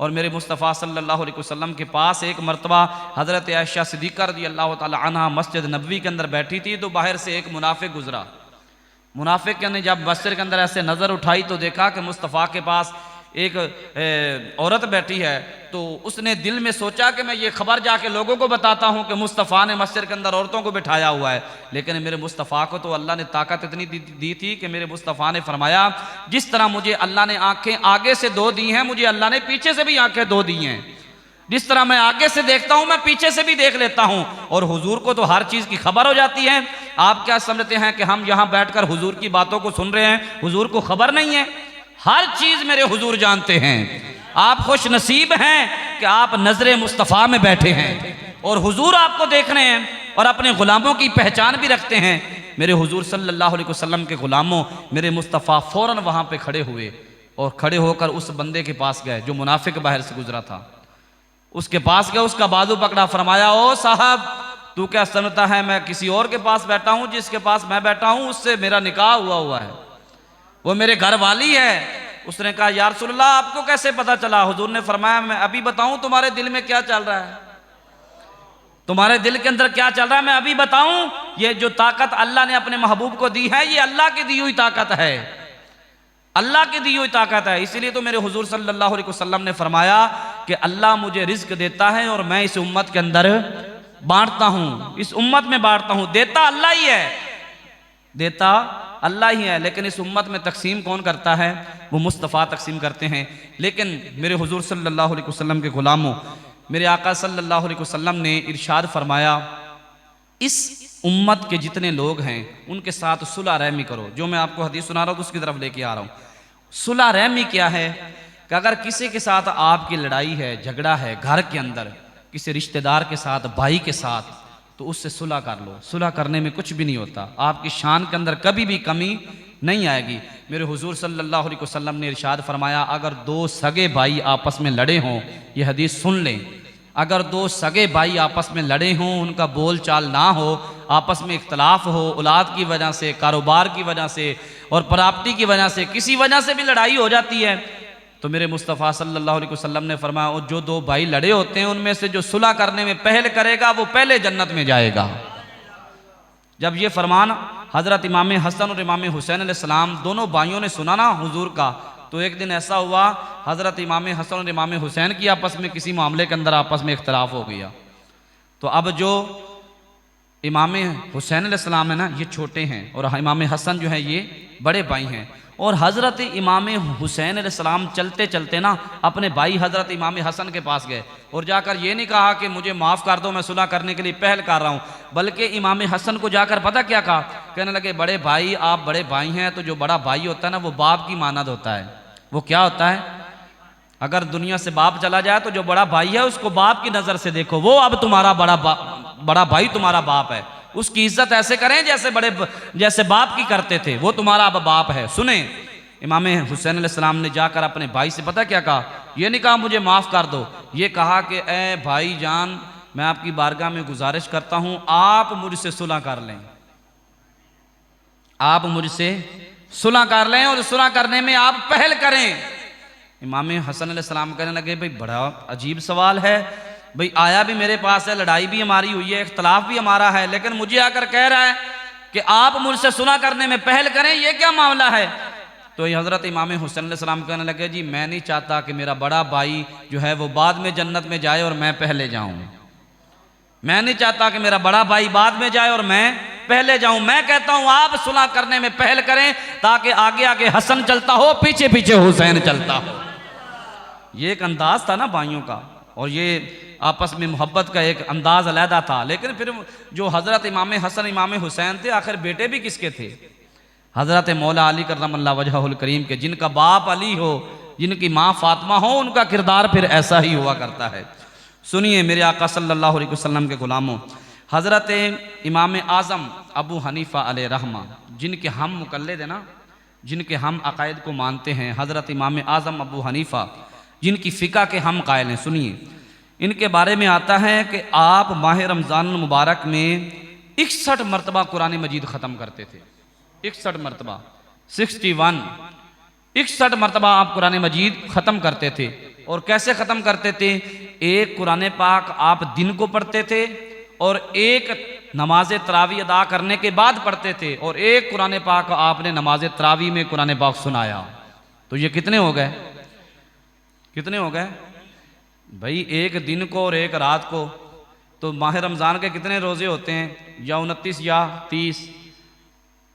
और मेरे मुस्तफ़ा सल्लल्लाहु अलैहि वसल्लम के पास एक मरतबा हज़रत आयशा सिद्दीक़ा रज़ियल्लाहु ताला अन्हा मस्जिद नबवी के अंदर बैठी थी, तो बाहर से एक मुनाफिक गुजरा। मुनाफिक ने जब मस्जिद के अंदर ऐसे नज़र उठाई तो देखा कि मुस्तफ़ा के पास एक औरत बैठी है। तो उसने दिल में सोचा कि मैं ये खबर जाके लोगों को बताता हूँ कि मुस्तफ़ा ने मस्जिद के अंदर औरतों को बिठाया हुआ है। लेकिन मेरे मुस्तफ़ा को तो अल्लाह ने ताकत इतनी दी थी कि मेरे मुस्तफ़ा ने फरमाया, जिस तरह मुझे अल्लाह ने आंखें आगे से दो दी हैं, मुझे अल्लाह ने पीछे से भी आंखें दो दी हैं। जिस तरह मैं आगे से देखता हूं मैं पीछे से भी देख लेता हूं। और हुजूर को तो हर चीज़ की खबर हो जाती है। आप क्या समझते हैं कि हम यहां बैठकर हुजूर की बातों को सुन रहे हैं, हुजूर को खबर नहीं है? हर चीज़ मेरे हुजूर जानते हैं। आप खुश नसीब हैं कि आप नजरे मुस्तफ़ा में बैठे हैं और हुजूर आपको देख रहे हैं और अपने गुलामों की पहचान भी रखते हैं। मेरे हुजूर सल्लल्लाहु अलैहि वसल्लम के गुलामों, मेरे मुस्तफ़ा फ़ौरन वहाँ पे खड़े हुए और खड़े होकर उस बंदे के पास गए जो मुनाफिक बाहर से गुजरा था। उसके पास गए, उसका बाजू पकड़ा, फरमाया, ओ साहब तू क्या समझता है मैं किसी और के पास बैठा हूँ? जिसके पास मैं बैठा हूँ उससे मेरा निकाह हुआ है, वो मेरे घर वाली है। उसने कहा, या रसूलल्लाह आपको कैसे पता चला? हुजूर ने फरमाया, मैं अभी बताऊं तुम्हारे दिल में क्या चल रहा है, तुम्हारे दिल के अंदर क्या चल रहा है, मैं अभी बताऊं। ये जो ताकत अल्लाह ने अपने महबूब को दी है, ये अल्लाह की दी हुई ताकत है, अल्लाह की दी हुई ताकत है। इसीलिए तो मेरे हुजूर सल्लल्लाहु अलैहि वसल्लम ने फरमाया कि अल्लाह मुझे रिज्क देता है और मैं इस उम्मत के अंदर बांटता हूं, इस उम्मत में बांटता हूं। देता अल्लाह ही है, देता अल्लाह ही है, लेकिन इस उम्मत में तकसीम कौन करता है? वो मुस्तफ़ा तकसीम करते हैं। लेकिन मेरे हुजूर सल्लल्लाहु अलैहि वसल्लम के गुलामों, मेरे आका सल्लल्लाहु अलैहि वसल्लम ने इरशाद फरमाया, इस उम्मत के जितने लोग हैं उनके साथ सुलह रहमी करो। जो मैं आपको हदीस सुना रहा हूँ तो उसकी तरफ लेके आ रहा हूँ। सुलह रहमी क्या है कि अगर किसी के साथ आपकी लड़ाई है, झगड़ा है घर के अंदर, किसी रिश्तेदार के साथ, भाई के साथ, तो उससे सुलह कर लो। सुलह करने में कुछ भी नहीं होता, आपकी शान के अंदर कभी भी कमी नहीं आएगी। मेरे हुजूर सल्लल्लाहु अलैहि वसल्लम ने इरशाद फरमाया, अगर दो सगे भाई आपस में लड़े हों, ये हदीस सुन लें, अगर दो सगे भाई आपस में लड़े हों, उनका बोल चाल ना हो, आपस में इख्तलाफ हो, औलाद की वजह से, कारोबार की वजह से और प्रॉपर्टी की वजह से, किसी वजह से भी लड़ाई हो जाती है, तो मेरे मुस्तफ़ा सल्लल्लाहु अलैहि वसल्लम ने फरमाया, और जो दो भाई लड़े होते हैं उनमें से जो सुलह करने में पहल करेगा वो पहले जन्नत में जाएगा। जब ये फरमान हज़रत इमाम हसन और इमाम हुसैन अलैहिस्सलाम दोनों भाइयों ने सुना ना हुजूर का, तो एक दिन ऐसा हुआ हज़रत इमाम हसन और इमाम हुसैन की आपस में किसी मामले के अंदर आपस में इख्तलाफ हो गया। तो अब जो इमाम हुसैन अलैहिस्सलाम है ना, ये छोटे हैं और इमाम हसन जो है ये बड़े भाई हैं। और हज़रत इमाम हुसैन अलैहिस्सलाम चलते चलते ना अपने भाई हज़रत इमाम हसन के पास गए और जाकर ये नहीं कहा कि मुझे माफ़ कर दो, मैं सुलह करने के लिए पहल कर रहा हूँ, बल्कि इमाम हसन को जाकर पता क्या कहा, कहने लगे बड़े भाई आप बड़े भाई हैं, तो जो बड़ा भाई होता है ना वो बाप की मानद होता है। वो क्या होता है, अगर दुनिया से बाप चला जाए तो जो बड़ा भाई है उसको बाप की नज़र से देखो, वो अब तुम्हारा बड़ा भाई तुम्हारा बाप है, उसकी इज्जत ऐसे करें जैसे बाप की करते थे, वो तुम्हारा अब बाप है। सुने, इमाम हुसैन अलैहिस्सलाम ने जाकर अपने भाई से पता क्या कहा, ये नहीं कहा मुझे माफ़ कर दो, ये कहा कि ए भाई जान, मैं आपकी बारगाह में गुजारिश करता हूँ आप मुझसे सुलह कर लें, आप मुझसे सुलह कर लें और सुलह करने में आप पहल करें। इमाम हसन अलैहिस्सलाम कहने लगे भाई बड़ा अजीब सवाल है, भाई आया भी मेरे पास है, लड़ाई भी हमारी हुई है, इख्तलाफ भी हमारा है, लेकिन मुझे आकर कह रहा है कि आप मुझसे सुलह करने में पहल करें, ये क्या मामला है। तो हज़रत इमाम हुसैन अलैहिस्सलाम कहने लगे जी मैं नहीं चाहता कि मेरा बड़ा भाई जो है वो बाद में जन्नत में जाए और मैं पहले जाऊं, मैं नहीं चाहता कि मेरा बड़ा भाई बाद में जाए और मैं पहले जाऊं, मैं कहता हूं आप सुलह करने में पहल करें ताकि आगे आगे हसन चलता हो, पीछे पीछे हुसैन चलता हो। ये एक अंदाज था ना भाइयों का, और ये आपस में मोहब्बत का एक अंदाज अलहदा था। लेकिन फिर जो हज़रत इमाम हसन इमाम हुसैन थे, आखिर बेटे भी किसके थे, हज़रत मौला अली करमल्लाहु वजहुल करीम के, जिनका बाप अली हो, जिनकी माँ फातिमा हो, उनका किरदार फिर ऐसा ही हुआ करता है। सुनिए मेरे आका सल्लल्लाहु अलैहि वसल्लम के गुलामों, हज़रत इमाम आज़म अबू हनीफ़ा अलैहि रहमा, जिनके हम मुक़ल्लिद हैं ना, जिनके हम अक़ायद को मानते हैं, हज़रत इमाम आज़म अबू हनीफ़ा जिनकी फ़िक़ा के हम कायल हैं, सुनिए इनके बारे में आता है कि आप माह रमज़ान मुबारक में 61 मरतबा कुरान मजीद ख़त्म करते थे। 61 मरतबा, 61 मरतबा आप कुरान मजीद ख़त्म करते थे। और कैसे ख़त्म करते थे, एक कुरान पाक आप दिन को पढ़ते थे और एक नमाज तरावी अदा करने के बाद पढ़ते थे, और एक कुरान पाक आपने नमाज तरावी में कुरान पाक सुनाया। तो ये कितने हो गए, कितने हो गए भाई, एक दिन को और एक रात को। तो माह रमज़ान के कितने रोज़े होते हैं, या 29 या 30,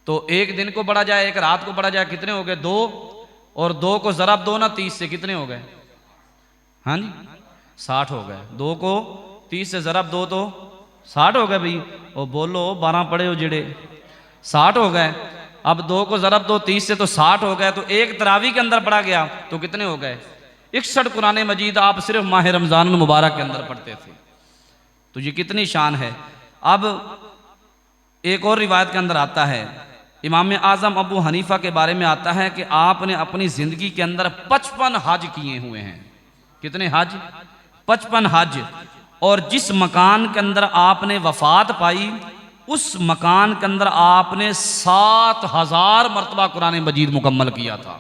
तो एक दिन को पढ़ा जाए एक रात को पढ़ा जाए, कितने हो गए 2, और 2 को ज़रब दो ना 30 से, कितने हो गए, हाँ जी 60 हो गए। 2 को 30 से ज़रब दो तो 60 हो गए भाई, और बोलो 12 पढ़े हो जिड़े, 60 हो गए। अब 2 को ज़रब दो 30 से तो 60 हो गए, तो एक तरावी के अंदर पढ़ा गया तो कितने हो गए, 61 कुरान मजीद आप सिर्फ माह रमज़ान मुबारक के अंदर पढ़ते थे। तो ये कितनी शान है। अब एक और रिवायत के अंदर आता है, इमाम आज़म अबू हनीफ़ा के बारे में आता है कि आपने अपनी ज़िंदगी के अंदर 55 हज किए हुए हैं। कितने हज, 55 हज। और जिस मकान के अंदर आपने वफ़ात पाई, उस मकान के अंदर आपने 7000 मरतबा कुरान मजीद मुकम्मल किया था।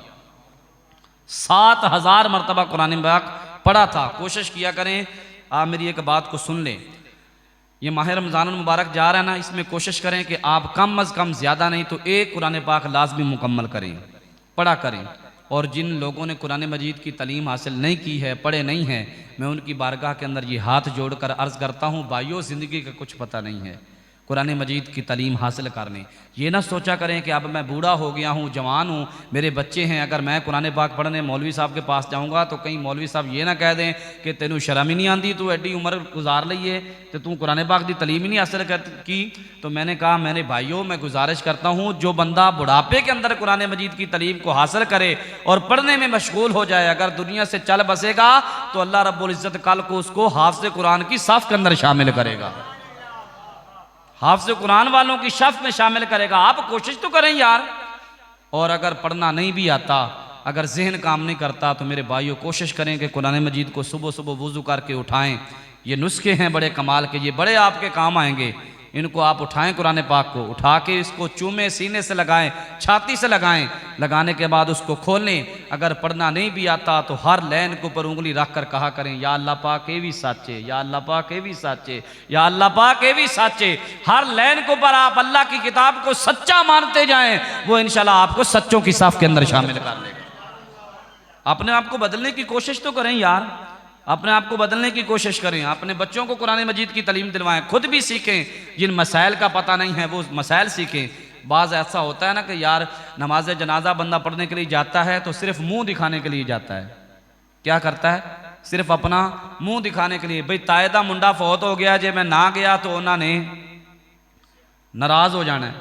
7000 मरतबा कुरान पाक पढ़ा था। कोशिश किया करें, आप मेरी एक बात को सुन लें, ये माह रमज़ान मुबारक जा रहा है ना, इसमें कोशिश करें कि आप कम अज़ कम ज़्यादा नहीं तो एक कुरान पाक लाजमी मुकम्मल करें, पढ़ा करें। और जिन लोगों ने कुरान मजीद की तालीम हासिल नहीं की है, पढ़े नहीं हैं, मैं उनकी बारगाह के अंदर ये हाथ जोड़कर अर्ज़ करता हूँ, भाइयों ज़िंदगी का कुछ पता नहीं है, कुरान मजीद की तालीम हासिल कर लें। ये ना सोचा करें कि अब मैं बूढ़ा हो गया हूँ, जवान हूँ, मेरे बच्चे हैं, अगर मैं कुरान पाक पढ़ने मौलवी साहब के पास जाऊँगा तो कहीं मौलवी साहब ये ना कह दें कि तेनू शर्म ही नहीं आती, तू एडी उम्र गुजार ली है तो तू कुरान पाक की तालीम ही नहीं हासिल की। तो मैंने कहा, मेरे भाइयों मैं गुजारिश करता हूँ, जो बंदा बुढ़ापे के अंदर कुरान मजीद की तालीम को हासिल करे और पढ़ने में मशगूल हो जाए, अगर दुनिया से चल बसेगा तो अल्लाह रब्बुल इज़्ज़त कल को उसको हाफ़िज़ कुरान की सफ़ के अंदर शामिल करेगा, हाफ़िज़ कुरान वालों की शफ़ में शामिल करेगा। आप कोशिश तो करें यार। और अगर पढ़ना नहीं भी आता, अगर जहन काम नहीं करता, तो मेरे भाइयों कोशिश करें कि कुरान मजीद को सुबह सुबह वुज़ू करके उठाएं। ये नुस्खे हैं बड़े कमाल के, ये बड़े आपके काम आएंगे इनको आप उठाएं, कुरान पाक को उठा के इसको चूमे, सीने से लगाएं, छाती से लगाएं, लगाने के बाद उसको खोलें। अगर पढ़ना नहीं भी आता तो हर लाइन के ऊपर उंगली रख कर कहा करें, या अल्लाह पाक ये भी साचे, या अल्लाह पाक ये भी साचे, या अल्लाह पाक ये भी साचे। हर लाइन के ऊपर आप अल्लाह की किताब को सच्चा मानते जाएं, वो इंशाल्लाह आपको सच्चों की साफ के अंदर शामिल कर लेगा। अपने आप को बदलने की कोशिश तो करें यार, अपने आप को बदलने की कोशिश करें। अपने बच्चों को कुरान मजीद की तालीम दिलवाएं, खुद भी सीखें। जिन मसाइल का पता नहीं है वो मसाइल सीखें। बाज़ ऐसा होता है ना कि यार नमाज जनाजा बंदा पढ़ने के लिए जाता है तो सिर्फ मुंह दिखाने के लिए जाता है। क्या करता है? सिर्फ अपना मुंह दिखाने के लिए। भाई तायदा मुंडा फौत हो गया, जे मैं ना गया तो उन्होंने नाराज हो जाना है।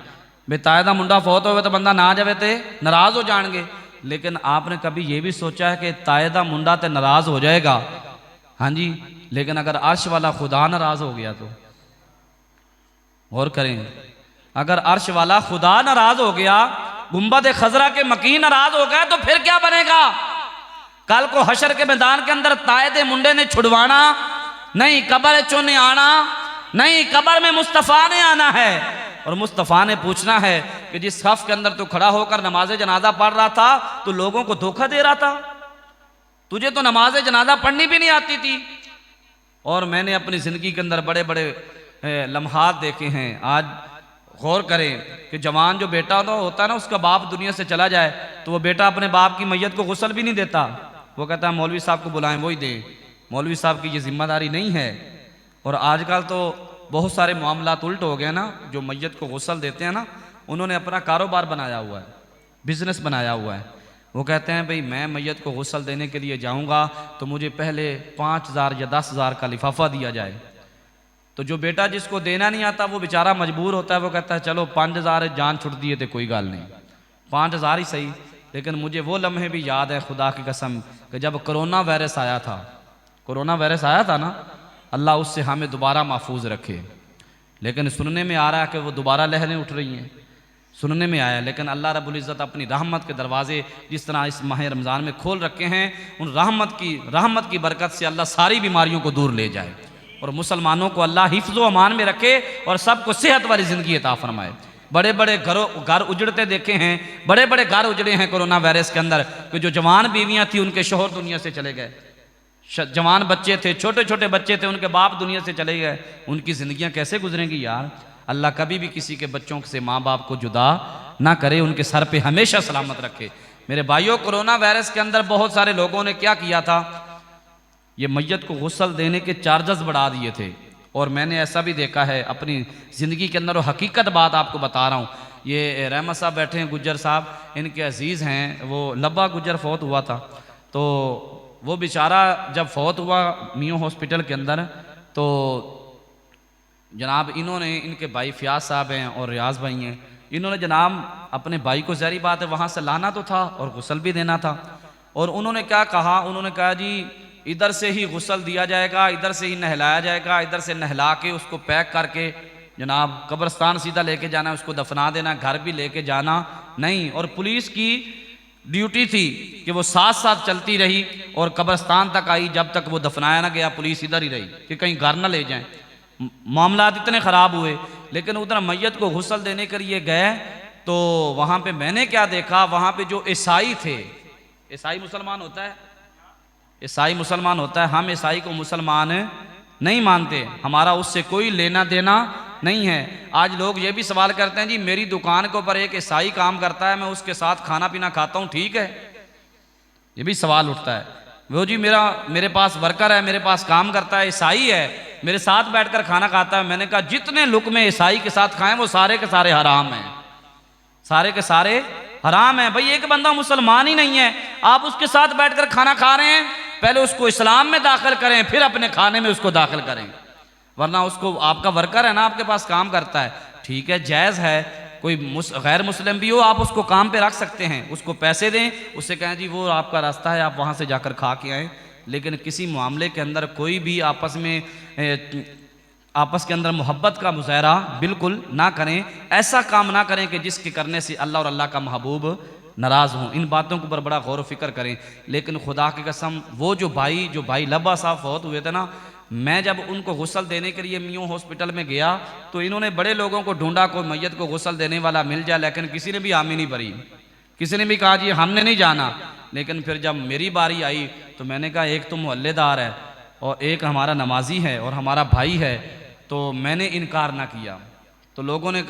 भाई तायदा मुंडा फौत हो गया तो बंदा ना जावे तो नाराज हो जाएंगे। लेकिन आपने कभी ये भी सोचा है कि तायदा मुंडा तो नाराज हो जाएगा, हाँ जी, लेकिन अगर अर्श वाला खुदा नाराज हो गया तो? और करें, अगर अर्श वाला खुदा नाराज हो गया, गुंबद खजरा के मकीन नाराज हो गया तो फिर क्या बनेगा? कल को हशर के मैदान के अंदर तायदे मुंडे ने छुड़वाना नहीं, कब्र चोने आना नहीं, कब्र में मुस्तफ़ा ने आना है। और मुस्तफ़ा ने पूछना है कि जिस सफ के अंदर तू खड़ा होकर नमाज जनाजा पढ़ रहा था तो लोगों को धोखा दे रहा था, तुझे तो नमाज जनाजा पढ़नी भी नहीं आती थी। और मैंने अपनी ज़िंदगी के अंदर बड़े बड़े लम्हात देखे हैं। आज गौर करें कि जवान जो बेटा होता है ना, उसका बाप दुनिया से चला जाए तो वो बेटा अपने बाप की मैयत को गुस्ल भी नहीं देता। वो कहता है मौलवी साहब को बुलाएं, वही दें। मौलवी साहब की ये जिम्मेदारी नहीं है। और आजकल तो बहुत सारे मामलात उल्ट हो गए ना, जो मैयत को गुस्ल देते हैं ना, उन्होंने अपना कारोबार बनाया हुआ है, बिजनेस बनाया हुआ है। वो कहते हैं भाई मैं मैयत को गुस्ल देने के लिए जाऊंगा तो मुझे पहले 5,000 या 10,000 का लिफाफा दिया जाए। तो जो बेटा जिसको देना नहीं आता वो बेचारा मजबूर होता है, वो कहता है चलो 5,000 जान छुट दिए थे, कोई गाल नहीं, 5,000 ही सही। लेकिन मुझे वो लम्हे भी याद है खुदा की कसम कि जब कोरोना वायरस आया था, कोरोना वायरस आया था ना, अल्लाह उससे हमें दोबारा महफूज रखे। लेकिन सुनने में आ रहा है कि वो दोबारा लहरें उठ रही हैं, सुनने में आया। लेकिन अल्लाह रब्बुल इज़्ज़त अपनी रहमत के दरवाजे जिस तरह इस माह रमज़ान में खोल रखे हैं, उन रहमत की बरकत से अल्लाह सारी बीमारियों को दूर ले जाए और मुसलमानों को अल्लाह हिफ्ज़ व अमान में रखे और सबको सेहत वाली ज़िंदगी अता फरमाए। बड़े बड़े घर उजड़ते देखे हैं, बड़े बड़े घर उजड़े हैं कोरोना वायरस के अंदर, कि जो जवान बीवियाँ थी उनके शोहर दुनिया से चले गए, जवान बच्चे थे, छोटे छोटे बच्चे थे, उनके बाप दुनिया से चले गए। उनकी ज़िंदगियाँ कैसे गुजरेंगी यार? अल्लाह कभी भी किसी के बच्चों से माँ बाप को जुदा ना करे, उनके सर पे हमेशा सलामत रखे। मेरे भाइयों, कोरोना वायरस के अंदर बहुत सारे लोगों ने क्या किया था, ये मैयत को गुस्ल देने के चार्जेस बढ़ा दिए थे। और मैंने ऐसा भी देखा है अपनी ज़िंदगी के अंदर, वो हकीकत बात आपको बता रहा हूँ। ये रहमत साहब बैठे हैं, गुज्जर साहब, इनके अजीज़ हैं, वो लब्बा गुज्जर फौत हुआ था। तो वो बेचारा जब फौत हुआ मियाँ हॉस्पिटल के अंदर, तो जनाब इन्होंने, इनके भाई फयाज साहब हैं और रियाज भाई हैं, इन्होंने जनाब अपने भाई को, ज़ाहिर बात है वहाँ से लाना तो था और गुस्ल भी देना था। और उन्होंने क्या कहा, उन्होंने कहा जी इधर से ही गुस्ल दिया जाएगा, इधर से ही नहलाया जाएगा, इधर से नहला के उसको पैक करके जनाब कब्रस्तान सीधा लेके जाना, उसको दफना देना, घर भी लेके जाना नहीं। और पुलिस की ड्यूटी थी कि वो साथ साथ चलती रही और कब्रस्तान तक आई, जब तक वो दफनाया ना गया पुलिस इधर ही रही कि कहीं घर ना ले जाएं। मामला इतने ख़राब हुए। लेकिन उधर मैयत को गुस्ल देने के लिए गए तो वहाँ पे मैंने क्या देखा, वहाँ पे जो ईसाई थे, ईसाई मुसलमान होता है, ईसाई मुसलमान होता है, हम ईसाई को मुसलमान नहीं मानते, हमारा उससे कोई लेना देना नहीं है। आज लोग ये भी सवाल करते हैं जी मेरी दुकान के ऊपर एक ईसाई काम करता है, मैं उसके साथ खाना पीना खाता हूँ, ठीक है? ये भी सवाल उठता है। वो जी मेरे पास वर्कर है, मेरे पास काम करता है, ईसाई है, मेरे साथ बैठकर खाना खाता है। मैंने कहा जितने लुक़मे ईसाई के साथ खाएं वो सारे के सारे हराम हैं, सारे के सारे हराम हैं। भाई एक बंदा मुसलमान ही नहीं है, आप उसके साथ बैठकर खाना खा रहे हैं, पहले उसको इस्लाम में दाखिल करें, फिर अपने खाने में उसको दाखिल करें। वरना उसको, आपका वर्कर है ना, आपके पास काम करता है, ठीक है, जायज़ है, कोई गैर मुस्लिम भी हो आप उसको काम पे रख सकते हैं, उसको पैसे दें, उससे कहें जी वो आपका रास्ता है, आप वहाँ से जाकर खा के आएँ। लेकिन किसी मामले के अंदर कोई भी आपस के अंदर मोहब्बत का मुजाहरा बिल्कुल ना करें, ऐसा काम ना करें कि जिसके करने से अल्लाह और अल्लाह का महबूब नाराज़ हों। इन बातों के ऊपर बड़ा गौर व फिक्र करें। लेकिन खुदा की कसम, वो जो भाई लब्बा साहब फौत हुए थे ना, मैं जब उनको गुस्ल देने के लिए मियों हॉस्पिटल में गया तो इन्होंने बड़े लोगों को ढूंढा, कोई मैयत को गुस्ल देने वाला मिल जाए, लेकिन किसी ने भी हामी नहीं भरी, किसी ने भी कहा जी हमने नहीं जाना। लेकिन फिर जब मेरी बारी आई तो मैंने कहा एक तो मोहल्लेदार है और एक हमारा नमाजी है और हमारा भाई है, तो मैंने इनकार ना किया। तो लोगों ने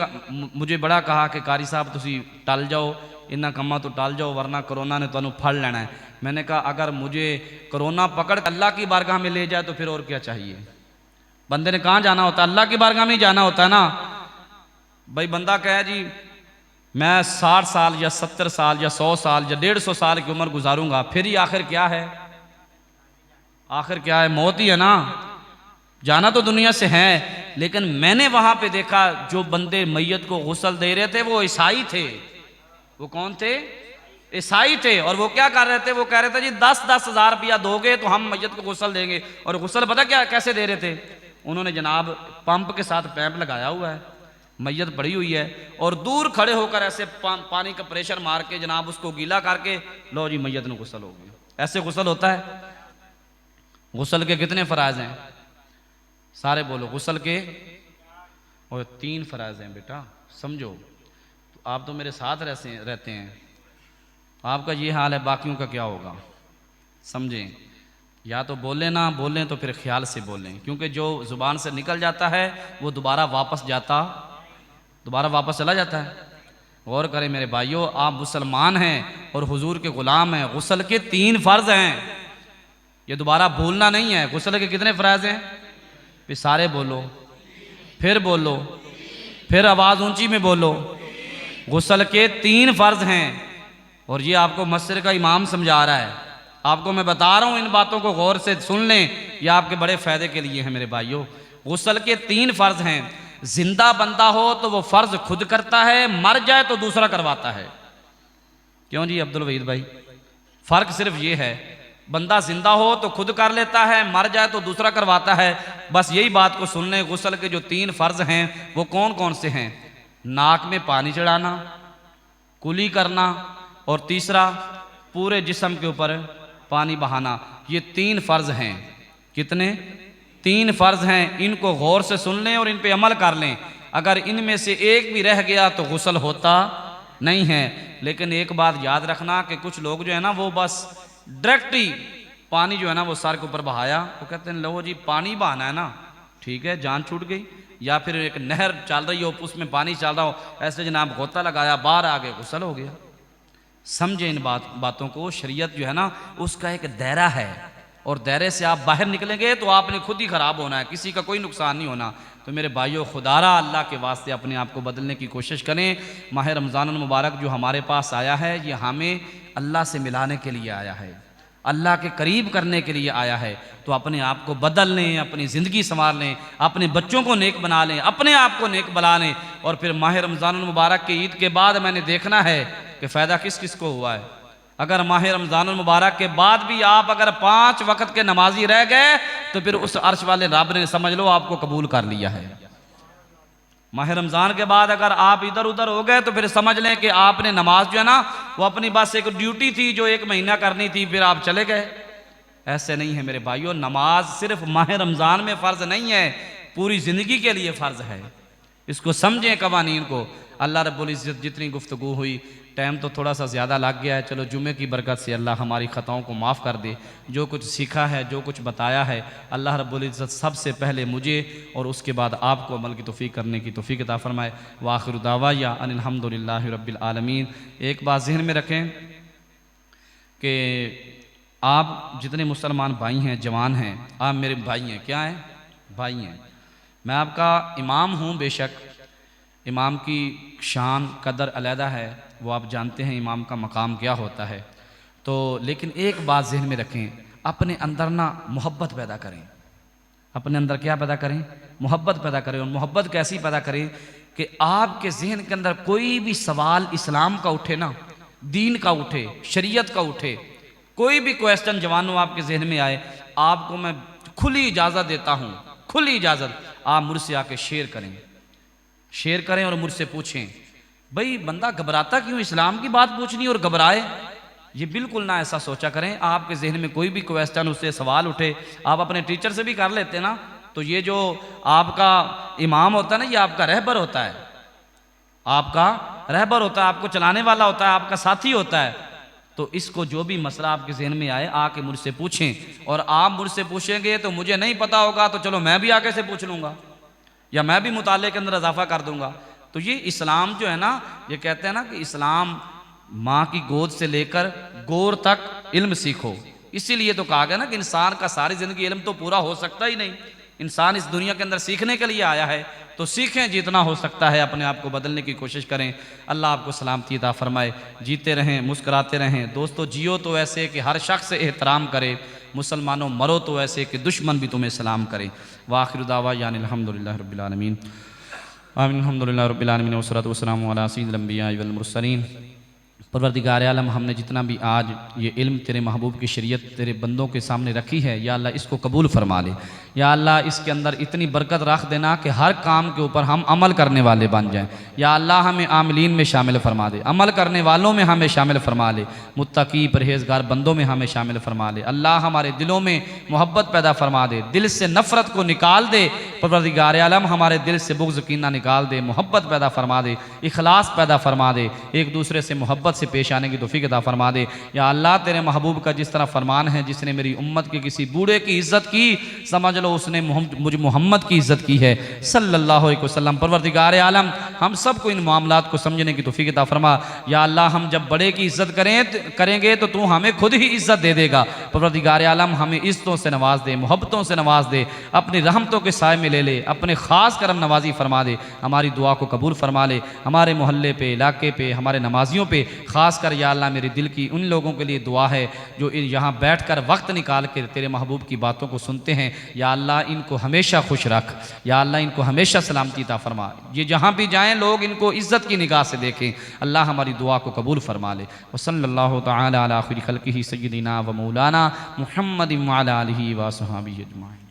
मुझे बड़ा कहा कि कारी साहब तुसी टल जाओ, इन्ना कम्मा तो टल जाओ वरना कोरोना ने तुहानू फड़ लेना है। मैंने कहा अगर मुझे कोरोना पकड़ अल्लाह की बारगाह में ले जाए तो फिर और क्या चाहिए। बंदे ने कहाँ जाना होता है, अल्लाह की बारगाह में ही जाना होता है ना। भाई बंदा कहे जी मैं 60 साल या 70 साल या 100 साल या 150 साल की उम्र गुजारूंगा, फिर ही आखिर क्या है, आखिर क्या है, मौत ही है ना। जाना तो दुनिया से है, लेकिन मैंने वहां पे देखा जो बंदे मैयत को गुस्ल दे रहे थे वो ईसाई थे। वो कौन थे, ईसाई थे। और वो क्या कर रहे थे, वो कह रहे थे जी 10-10 हज़ार रुपया दोगे तो हम मैयत को गुस्ल देंगे। और गुस्ल पता क्या कैसे दे रहे थे, उन्होंने जनाब पंप के साथ पैप लगाया हुआ है, मैयत पड़ी हुई है, और दूर खड़े होकर ऐसे पानी का प्रेशर मार के जनाब उसको गीला करके लो जी मैयत ने गुस्ल हो गया। ऐसे गुस्ल होता है। गुस्ल के कितने फराज हैं, सारे बोलो। गुस्ल के और 3 फराज हैं बेटा, समझो। तो आप तो मेरे साथ रहते हैं, आपका ये हाल है, बाकियों का क्या होगा, समझें। या तो बोलें ना बोलें तो फिर ख्याल से बोलें, क्योंकि जो ज़ुबान से निकल जाता है वो दोबारा वापस चला जाता है। गौर करें मेरे भाइयों, आप मुसलमान हैं और हुजूर के ग़ुलाम हैं। गुस्ल के 3 फ़र्ज़ हैं, ये दोबारा भूलना नहीं है। गुस्ल के कितने फ़राइज़ हैं, फिर सारे बोलो, फिर बोलो, फिर आवाज़ ऊंची में बोलो। गुस्ल के 3 फ़र्ज़ हैं और ये आपको मस्जिद का इमाम समझा रहा है। आपको मैं बता रहा हूँ, इन बातों को गौर से सुन लें, ये आपके बड़े फ़ायदे के लिए हैं मेरे भाइयों। गुस्ल के 3 फ़र्ज़ हैं। जिंदा बंदा हो तो वो फ़र्ज़ खुद करता है, मर जाए तो दूसरा करवाता है। क्यों जी अब्दुल वहीद भाई, फ़र्क सिर्फ ये है, बंदा जिंदा हो तो खुद कर लेता है, मर जाए तो दूसरा करवाता है। बस यही बात को सुन लें। गुस्ल के जो 3 फ़र्ज़ हैं वो कौन कौन से हैं, नाक में पानी चढ़ाना, कुली करना, और तीसरा पूरे जिस्म के ऊपर पानी बहाना। ये 3 फ़र्ज़ हैं। कितने, 3 फ़र्ज़ हैं। इनको गौर से सुन लें और इन पे अमल कर लें। अगर इनमें से एक भी रह गया तो गुस्ल होता नहीं है। लेकिन एक बात याद रखना कि कुछ लोग जो है ना वो बस डायरेक्ट ही पानी जो है ना वो सर के ऊपर बहाया, वो कहते हैं लो जी पानी बहाना है ना, ठीक है जान छूट गई। या फिर एक नहर चल रही हो उसमें पानी चल रहा हो, ऐसे जनाब गोता लगाया, बाहर आ गए, गुस्ल हो गया। समझे इन बातों को। शरीयत जो है ना उसका एक दायरा है, और दायरे से आप बाहर निकलेंगे तो आपने खुद ही ख़राब होना है, किसी का कोई नुकसान नहीं होना। तो मेरे भाइयों, खुदारा अल्लाह के वास्ते अपने आप को बदलने की कोशिश करें। माह रमज़ान मुबारक जो हमारे पास आया है, ये हमें अल्लाह से मिलाने के लिए आया है, अल्लाह के करीब करने के लिए आया है। तो अपने आप को बदल लें, अपनी ज़िंदगी संवार लें, अपने बच्चों को नेक बना लें, अपने आप को नेक बना लें। और फिर माह रमज़ान मुबारक के ईद के बाद मैंने देखना है कि फ़ायदा किस किस को हुआ है। अगर माह रमज़ान मुबारक के बाद भी आप अगर 5 वक्त के नमाजी रह गए तो फिर उस अर्श वाले रब ने समझ लो आपको कबूल कर लिया है। माह रमज़ान के बाद अगर आप इधर उधर हो गए तो फिर समझ लें कि आपने नमाज जो है ना वो अपनी बस एक ड्यूटी थी जो 1 महीना करनी थी, फिर आप चले गए। ऐसे नहीं है मेरे भाइयों, नमाज सिर्फ माह रमज़ान में फ़र्ज़ नहीं है, पूरी ज़िंदगी के लिए फ़र्ज़ है। इसको समझें कवानीन को। अल्लाह रब्बुल इज़्ज़त जितनी गुफ्तगू हुई, टाइम तो थोड़ा सा ज़्यादा लग गया है, चलो जुमे की बरकत से अल्लाह हमारी ख़ताओं को माफ़ कर दे। जो कुछ सीखा है, जो कुछ बताया है, अल्लाह रब्बुल इज़्ज़त सबसे पहले मुझे और उसके बाद आपको अमल की तौफ़ीक करने की तौफ़ीक अता फ़रमाए। व आखिरु दावाया अनिल हम्दुलिल्लाहि रब्बिल आलमीन। एक बात ज़हन में रखें कि आप जितने मुसलमान भाई हैं, जवान हैं, आप मेरे भाई हैं। क्या हैं? भाई हैं। मैं आपका इमाम हूँ, बेशक इमाम की शान कदर अलहदा है, वो आप जानते हैं इमाम का मकाम क्या होता है। तो लेकिन एक बात जहन में रखें, अपने अंदर ना मोहब्बत पैदा करें। अपने अंदर क्या पैदा करें? मोहब्बत पैदा करें। और मोहब्बत कैसी पैदा करें कि आपके जहन के अंदर कोई भी सवाल इस्लाम का उठे ना, दीन का उठे, शरीयत का उठे, कोई भी क्वेश्चन जवानों आपके जहन में आए, आपको मैं खुली इजाज़त देता हूँ, खुली इजाज़त, आप मुझसे आके शेयर करें और मुझसे पूछें। भाई बंदा घबराता क्यों? इस्लाम की बात पूछनी और घबराए, ये बिल्कुल ना ऐसा सोचा करें। आपके जहन में कोई भी क्वेश्चन, उससे सवाल उठे, आप अपने टीचर से भी कर लेते ना, तो ये जो आपका इमाम होता है ना, ये आपका रहबर होता है, आपका रहबर होता है, आपको चलाने वाला होता है, आपका साथी होता है। तो इसको जो भी मसला आपके जहन में आए आके मुझसे पूछें, और आप मुझसे पूछेंगे तो मुझे नहीं पता होगा तो चलो मैं भी आके से पूछ लूँगा, या मैं भी मुताले के अंदर इजाफा कर दूंगा। तो ये इस्लाम जो है ना, ये कहते हैं ना कि इस्लाम माँ की गोद से लेकर गोर तक इल्म सीखो। इसीलिए तो कहा गया ना कि इंसान का सारी ज़िंदगी इल्म तो पूरा हो सकता ही नहीं। इंसान इस दुनिया के अंदर सीखने के लिए आया है, तो सीखें जितना हो सकता है, अपने आप को बदलने की कोशिश करें। अल्लाह आपको सलामती अता फरमाए, जीते रहें, मुस्कुराते रहें। दोस्तों, जियो तो ऐसे कि हर शख्स एहतराम करे, मुसलमानों मरो तो ऐसे कि दुश्मन भी तुम्हें सलाम करे। वाखिर दावा यानी अल्हम्दुलिल्लाह रब्बिल आलमीन। आमीन। अल्हम्दुलिल्लाह रब्बिल आलमीन वस्सलातु वस्सलामु अला सय्यिदिल अंबिया वल मुरसलीन। परवरदिगार आलम, हमने जितना भी आज ये इल्म तेरे महबूब की शरीयत तेरे बंदों के सामने रखी है, या अल्लाह इसको कबूल फरमा ले। या अल्लाह इसके अंदर इतनी बरकत रख देना कि हर काम के ऊपर हम अमल करने वाले बन जाएं। या अल्लाह हमें आमिलीन में शामिल फरमा दे, अमल करने वालों में हमें शामिल फरमा ले, मुत्तकी परहेजगार बंदों में हमें शामिल फरमा ले। अल्लाह हमारे दिलों में मोहब्बत पैदा फरमा दे, दिल से नफ़रत को निकाल दे। परवरदिगार आलम, हमारे दिल से बुग़्ज़ कीना निकाल दे, मोहब्बत पैदा फरमा दे, इखलास पैदा फरमा दे, एक दूसरे से मोहब्बत से पेश आने की तौफीक अता फरमा दे। या अल्लाह, तेरे महबूब का जिस तरह फरमान है, जिसने मेरी उम्मत के किसी बूढ़े की इज्जत की, समझ लो उसने मुझ मोहम्मद की इज्जत की है सल्लल्लाहु अलैहि वसल्लम। परवरदिगार आलम, हम सबको इन मामलात को समझने की तौफीक अता फरमा। या अल्लाह, हम जब बड़े की इज्जत करेंगे तो तू हमें खुद ही इज्जत दे देगा। परवरदिगार आलम, हमें इज्जतों से नवाज दे, मोहब्बतों से नवाज दे, अपनी रहमतों के साए में ले ले, अपने ख़ास करम नवाजी फरमा दे। हमारी दुआ को कबूल फरमा ले, हमारे मोहल्ले पे, इलाके पे, हमारे नमाजियों पे ख़ास कर। या अल्लाह, मेरे दिल की उन लोगों के लिए दुआ है जो यहाँ बैठ कर वक्त निकाल कर तेरे महबूब की बातों को सुनते हैं। या अल्लाह, इनको हमेशा खुश रख। या अल्लाह, इनको हमेशा सलामती अता फरमा। ये जहाँ भी जाएँ लोग इनको इज़्ज़त की निगाह से देखें। अल्लाह, हमारी दुआ को कबूल फरमा ले। व सल्लल्लाहु तआला अला खैरि खल्क़िही सय्यिदिना व मौलाना मुहम्मदिन व अला आलिहि व अस्हाबिही अजमाइन।